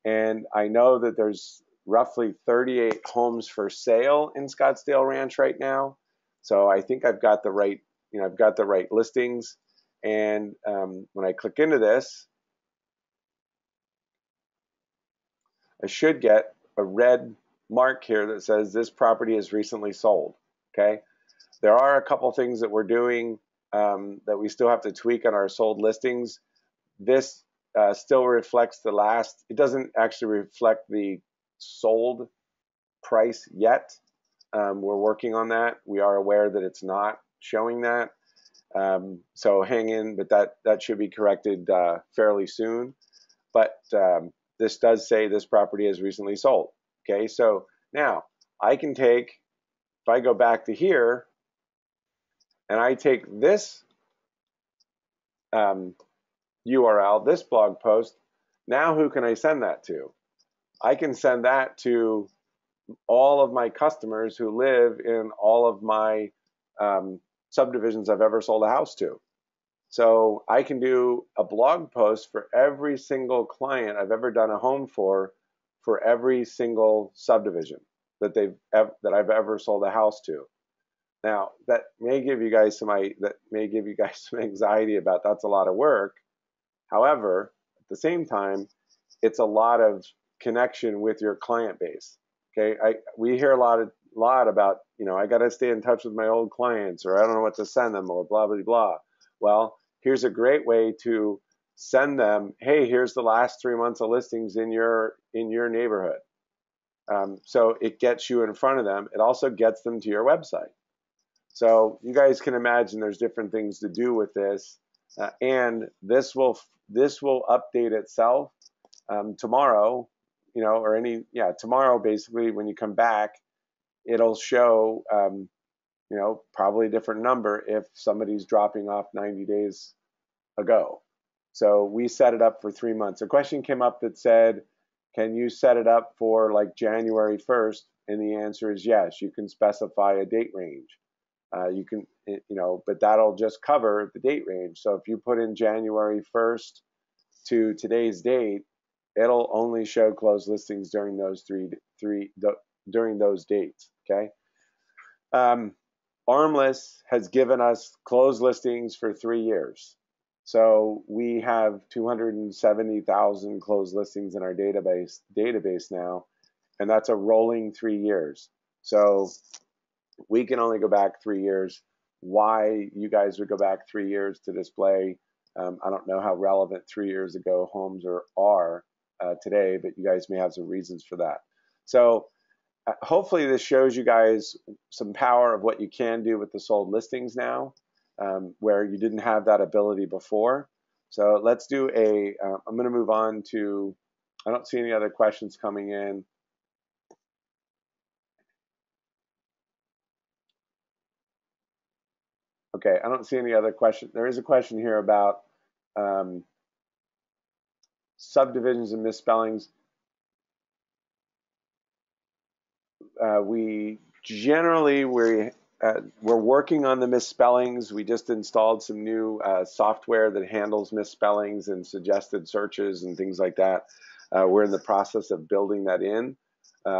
And I know that there's roughly 38 homes for sale in Scottsdale Ranch right now. So I think I've got the right, I've got the right listings. And when I click into this, I should get a red mark here that says this property is recently sold, okay? There are a couple things that we're doing that we still have to tweak on our sold listings. This still reflects the last, it doesn't actually reflect the sold price yet. We're working on that. We are aware that it's not showing that. So hang in, but that should be corrected fairly soon. But this does say this property is recently sold. Okay, so now I can take, if I go back to here, and I take this URL, this blog post, now who can I send that to? I can send that to all of my customers who live in all of my subdivisions I've ever sold a house to. So I can do a blog post for every single client I've ever done a home for every single subdivision that I've ever sold a house to. Now that may give you guys some anxiety about that's a lot of work. However, at the same time, it's a lot of connection with your client base. Okay, we hear a lot about, I got to stay in touch with my old clients, or I don't know what to send them, or blah blah blah. Well, here's a great way to send them, hey, here's the last 3 months of listings in your neighborhood. So it gets you in front of them. It also gets them to your website. So you guys can imagine there's different things to do with this. and this will update itself tomorrow, or tomorrow basically when you come back, it'll show probably a different number if somebody's dropping off 90 days ago. So we set it up for 3 months. A question came up that said, can you set it up for like January 1st? And the answer is yes. You can specify a date range. You can, but that'll just cover the date range. So if you put in January 1st to today's date, it'll only show closed listings during those during those dates. Okay. Armless has given us closed listings for 3 years. So we have 270,000 closed listings in our database now, and that's a rolling 3 years. So we can only go back 3 years. Why you guys would go back 3 years to display, I don't know how relevant 3 years ago homes are today, but you guys may have some reasons for that. So hopefully this shows you guys some power of what you can do with the sold listings now, where you didn't have that ability before. So let's do I'm going to move on to, I don't see any other questions coming in. Okay, I don't see any other question. There is a question here about subdivisions and misspellings. We're working on the misspellings. We just installed some new software that handles misspellings and suggested searches and things like that. We're in the process of building that in.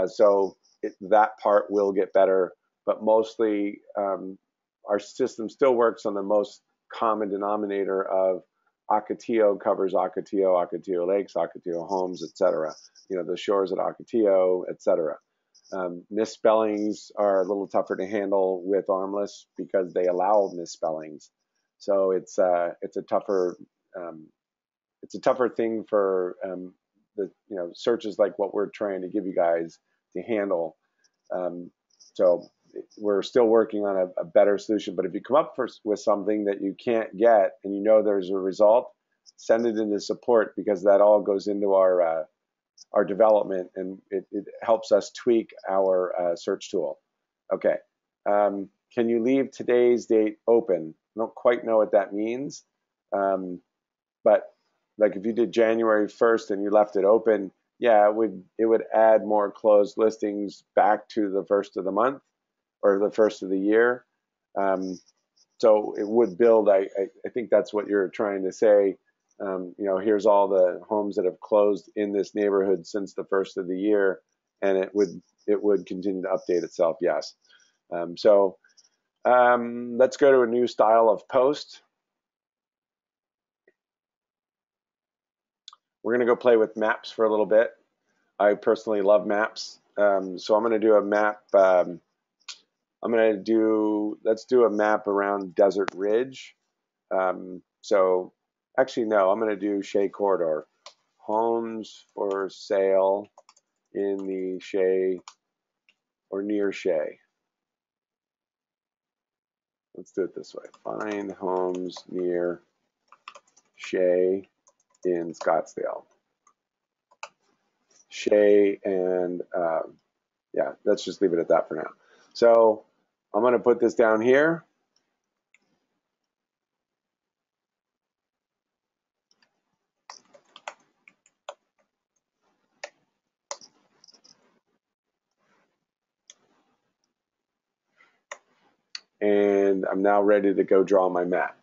So that part will get better, but mostly our system still works on the most common denominator of Ocotillo covers Ocotillo, Ocotillo Lakes, Ocotillo Homes, etc. The shores at Ocotillo, etc. Misspellings are a little tougher to handle with Armless because they allow misspellings. So it's a tougher thing for the searches like what we're trying to give you guys to handle. So we're still working on a better solution. But if you come up with something that you can't get and there's a result, send it into support, because that all goes into our development, and it helps us tweak our search tool. Okay. Can you leave today's date open? I don't quite know what that means, but like if you did January 1st and you left it open, yeah, it would add more closed listings back to the first of the month or the first of the year. So it would build. I think that's what you're trying to say. Here's all the homes that have closed in this neighborhood since the first of the year, and it would continue to update itself. Yes. Let's go to a new style of post. We're going to go play with maps for a little bit. I personally love maps, so I'm going to do a map. Let's do a map around Desert Ridge. Actually, no, I'm going to do Shea Corridor. Homes for sale in the Shea or near Shea. Let's do it this way. Find homes near Shea in Scottsdale. Shea and, yeah, let's just leave it at that for now. So I'm going to put this down here. And I'm now ready to go draw my map.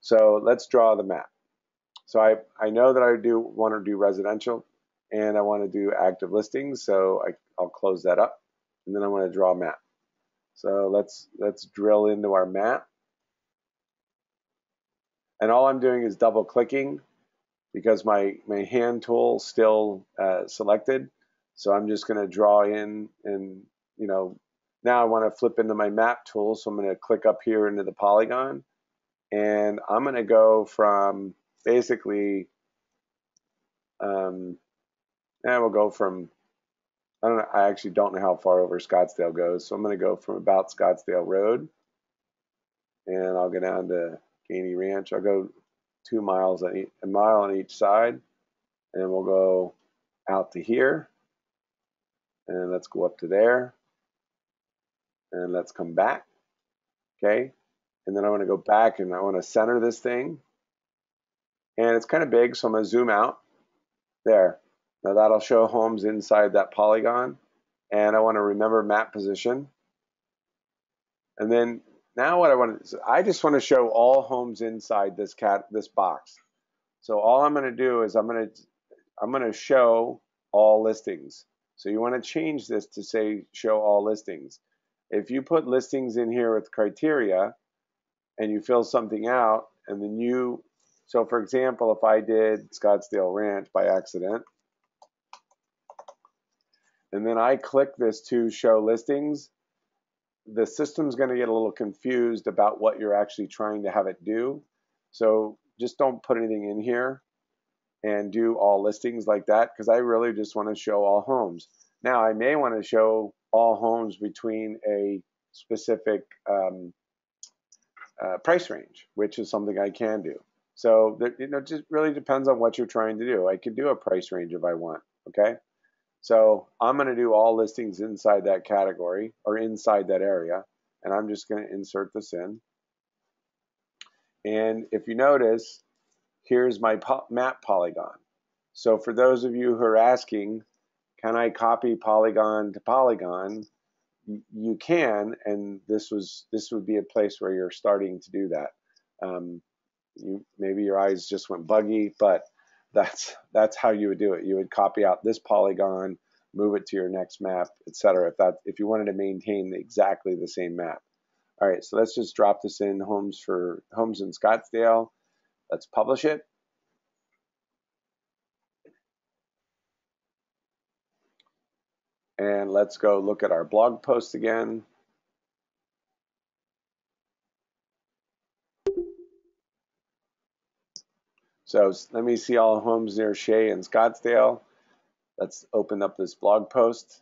So let's draw the map. So I know that I want to do residential, and I want to do active listings. So I'll close that up, and then I want to draw a map. So let's drill into our map. And all I'm doing is double clicking because my hand tool still selected. So I'm just going to draw in, and now I want to flip into my map tool. So I'm going to click up here into the polygon, and I'm going to go from basically, we'll go from, I don't know, I actually don't know how far over Scottsdale goes. So I'm going to go from about Scottsdale Road, and I'll go down to Gainey Ranch. I'll go 2 miles on a mile on each side, and we'll go out to here, and let's go up to there, and let's come back, okay? And then I want to go back and I want to center this thing, and it's kind of big, so I'm going to zoom out there. Now that'll show homes inside that polygon, and I want to remember map position. And then now what I want to, I just want to show all homes inside this box. So all I'm going to do is I'm going to show all listings. So you want to change this to say show all listings. If you put listings in here with criteria and you fill something out, and then so for example, if I did Scottsdale Ranch by accident, and then I click this to show listings, the system's going to get a little confused about what you're actually trying to have it do. So just don't put anything in here and do all listings like that, because I really just want to show all homes. Now I may want to show all homes between a specific price range, which is something I can do. So it just really depends on what you're trying to do. I could do a price range if I want, okay? So I'm going to do all listings inside that category or inside that area, and I'm just going to insert this in. And if you notice, here's my map polygon. So for those of you who are asking, can I copy polygon to polygon? You can, and this would be a place where you're starting to do that. Maybe your eyes just went buggy, but that's how you would do it. You would copy out this polygon, move it to your next map, etc. If you wanted to maintain exactly the same map. All right, so let's just drop this in homes in Scottsdale. Let's publish it. And let's go look at our blog post again. So let me see all homes near Shea and Scottsdale. Let's open up this blog post.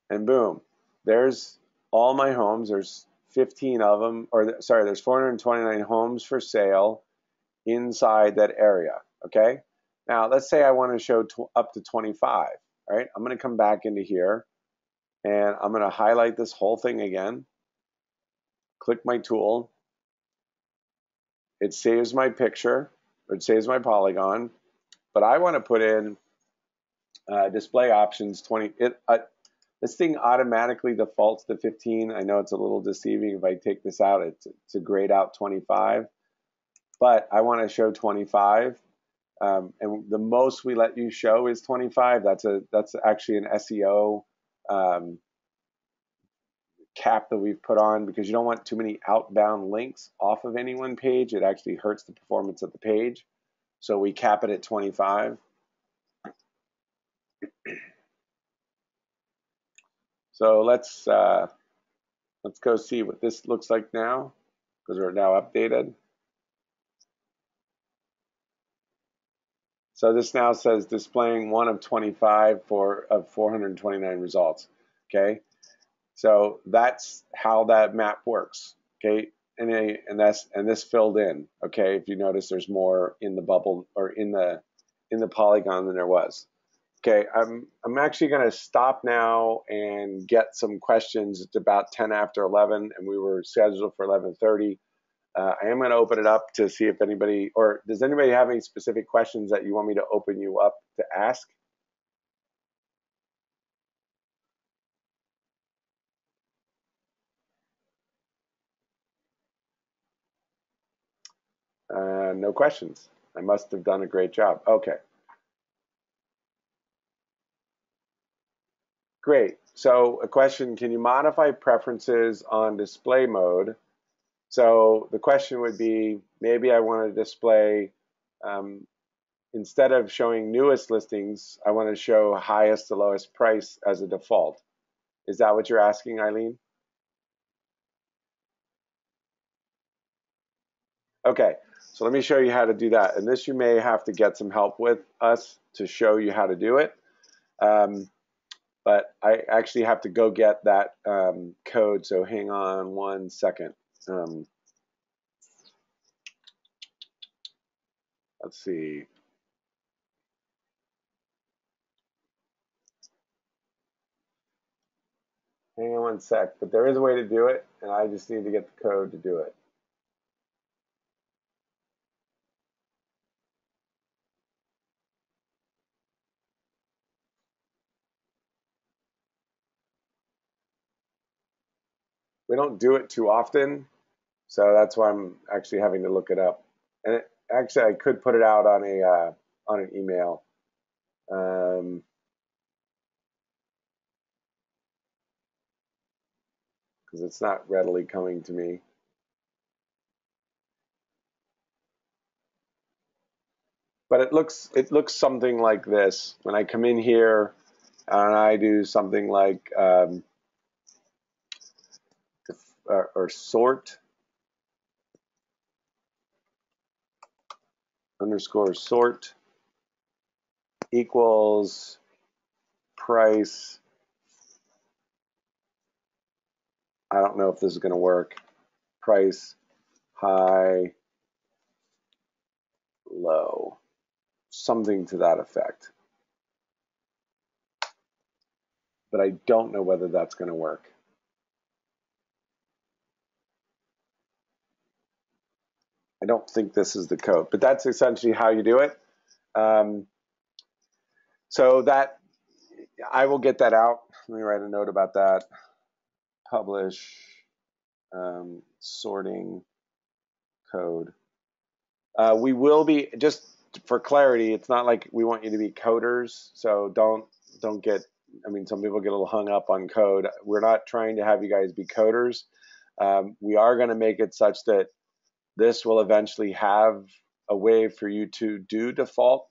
And boom, there's all my homes. There's 15 of them, or sorry, there's 429 homes for sale inside that area, okay? Now, let's say I want to show up to 25, all right? I'm going to come back into here, and I'm going to highlight this whole thing again, click my tool. It saves my picture, or it saves my polygon, but I want to put in display options 20. This thing automatically defaults to 15. I know it's a little deceiving. If I take this out, it's a grayed out 25, but I want to show 25. And the most we let you show is 25. That's actually an SEO cap that we've put on, because you don't want too many outbound links off of any one page. It actually hurts the performance of the page. So we cap it at 25. So let's go see what this looks like now, because we're now updated. So this now says displaying 1 of 25 of 429 results. Okay, so that's how that map works. Okay, and this filled in. Okay, if you notice, there's more in the bubble or in the polygon than there was. Okay, I'm actually going to stop now and get some questions. It's about 10 after 11, and we were scheduled for 11:30. I am going to open it up to see if anybody, or does anybody have any specific questions that you want me to open you up to ask? No questions. I must have done a great job. Okay. Great. So a question, can you modify preferences on display mode? So the question would be, maybe I want to display, instead of showing newest listings, I want to show highest to lowest price as a default. Is that what you're asking, Eileen? Okay, so let me show you how to do that. And this you may have to get some help with us to show you how to do it. But I actually have to go get that code, so hang on one second. Let's see. Hang on one sec, but there is a way to do it, and I just need to get the code to do it. We don't do it too often, so that's why I'm actually having to look it up. And actually, I could put it out on an email. Because it's not readily coming to me. But it looks something like this. When I come in here and I do something like or sort underscore sort equals price. I don't know if this is going to work. Price high low, something to that effect. But I don't know whether that's going to work. I don't think this is the code, but that's essentially how you do it. So that I will get that out. Let me write a note about that. Publish sorting code. We will be, just for clarity, it's not like we want you to be coders, so don't get, I mean, some people get a little hung up on code. We're not trying to have you guys be coders. We are going to make it such that this will eventually have a way for you to do default,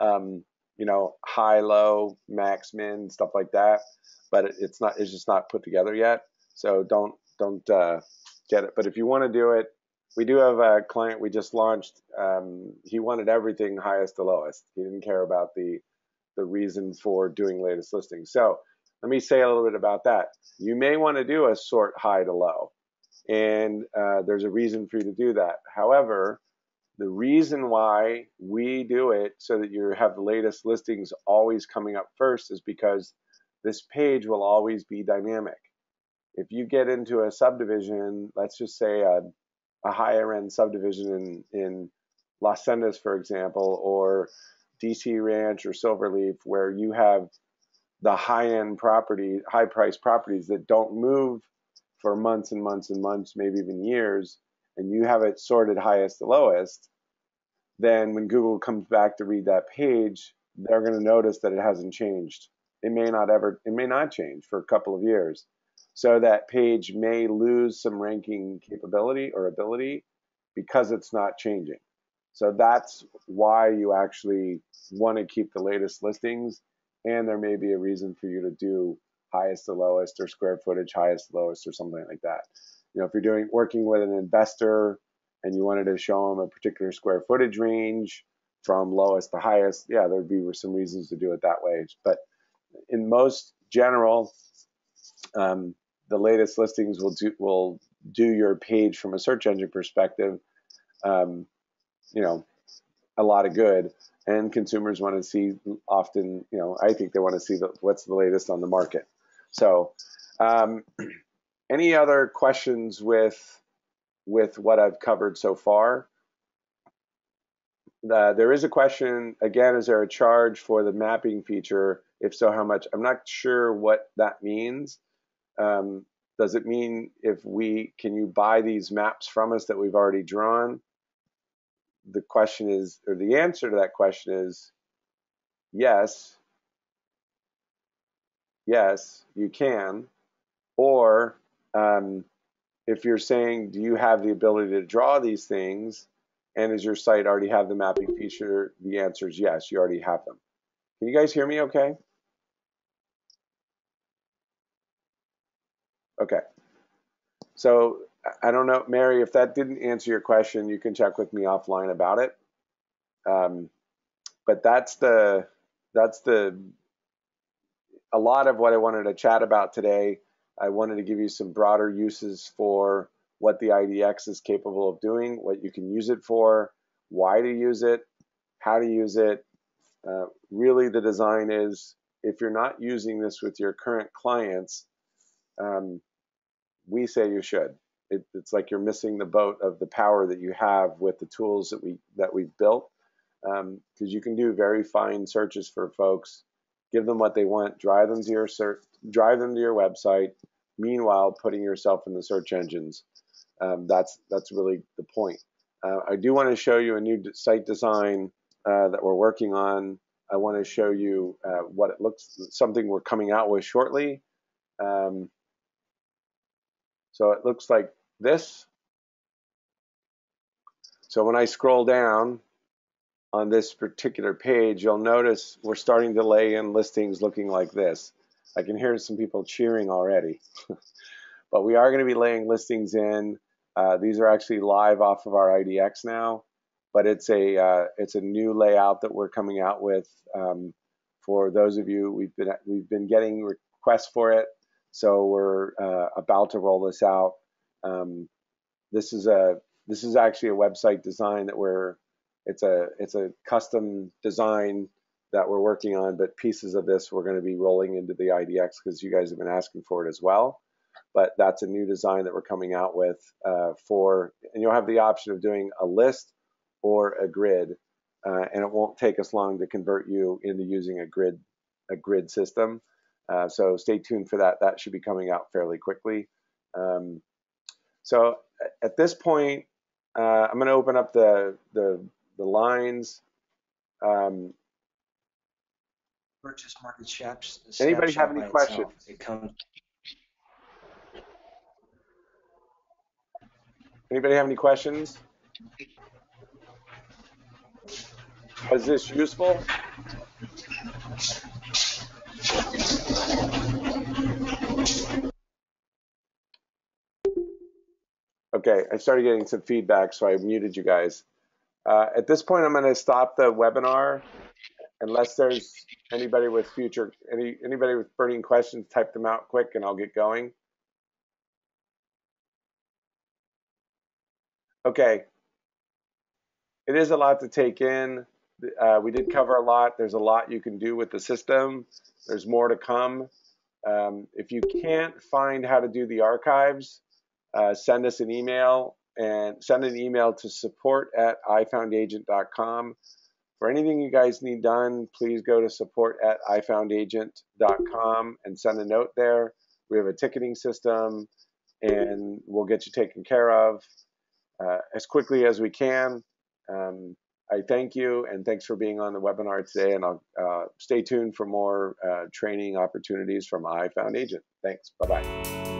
you know, high, low, max, min, stuff like that. But it's just not put together yet. So don't get it. But if you want to do it, we do have a client we just launched. He wanted everything highest to lowest. He didn't care about the reason for doing latest listings. So let me say a little bit about that. You may want to do a sort high to low, and there's a reason for you to do that. However, the reason why we do it so that you have the latest listings always coming up first is because this page will always be dynamic. If you get into a subdivision, let's just say a higher end subdivision in Las Sendas, for example, or DC Ranch or Silverleaf, where you have the high end property, high price properties that don't move for months and months and months, maybe even years, and you have it sorted highest to lowest, then when Google comes back to read that page, they're going to notice that it hasn't changed. It may not change for a couple of years. So that page may lose some ranking capability or ability because it's not changing. So that's why you actually want to keep the latest listings, and there may be a reason for you to do highest to lowest or square footage highest to lowest or something like that. You know, if you're working with an investor and you wanted to show them a particular square footage range from lowest to highest, yeah, there'd be some reasons to do it that way. But in most general, the latest listings will do your page from a search engine perspective, you know, a lot of good. And consumers want to see often, you know, I think they want to see what's the latest on the market. So, any other questions with what I've covered so far? There is a question again, is there a charge for the mapping feature? If so, how much? I'm not sure what that means. Does it mean can you buy these maps from us that we've already drawn? The question is, or the answer to that question is yes, you can. Or if you're saying, do you have the ability to draw these things? And does your site already have the mapping feature? The answer is yes, you already have them. Can you guys hear me okay? Okay. So I don't know, Mary, if that didn't answer your question, you can check with me offline about it. But that's a lot of what I wanted to chat about today. I wanted to give you some broader uses for what the IDX is capable of doing, what you can use it for, why to use it, how to use it. Really, the design is, if you're not using this with your current clients, we say you should. It's like you're missing the boat of the power that you have with the tools that we've built, because you can do very fine searches for folks, give them what they want, drive them to your website. Meanwhile, putting yourself in the search engines. That's really the point. I do want to show you a new site design that we're working on. I want to show you what it looks, something we're coming out with shortly. So it looks like this. So when I scroll down on this particular page, you'll notice we're starting to lay in listings looking like this. I can hear some people cheering already. But we are going to be laying listings in. These are actually live off of our IDX now, but it's a new layout that we're coming out with. For those of you, we've been getting requests for it, so we're about to roll this out. This is actually a website design that it's a custom design that we're working on, but pieces of this we're going to be rolling into the IDX because you guys have been asking for it as well. But that's a new design that we're coming out with and you'll have the option of doing a list or a grid, and it won't take us long to convert you into using a grid system. So stay tuned for that. That should be coming out fairly quickly. So at this point, I'm going to open up the lines. Purchase market snaps. Anybody have any questions? Anybody have any questions? Was this useful? Okay, I started getting some feedback, so I muted you guys. At this point, I'm going to stop the webinar. Unless there's anybody with anybody with burning questions, type them out quick and I'll get going. Okay. It is a lot to take in. We did cover a lot. There's a lot you can do with the system. There's more to come. If you can't find how to do the archives, send us an email and send an email to support@ifoundagent.com. For anything you guys need done, please go to support@ifoundagent.com and send a note there. We have a ticketing system and we'll get you taken care of as quickly as we can. I thank you and thanks for being on the webinar today, and I'll stay tuned for more training opportunities from iFoundAgent. Thanks. Bye-bye.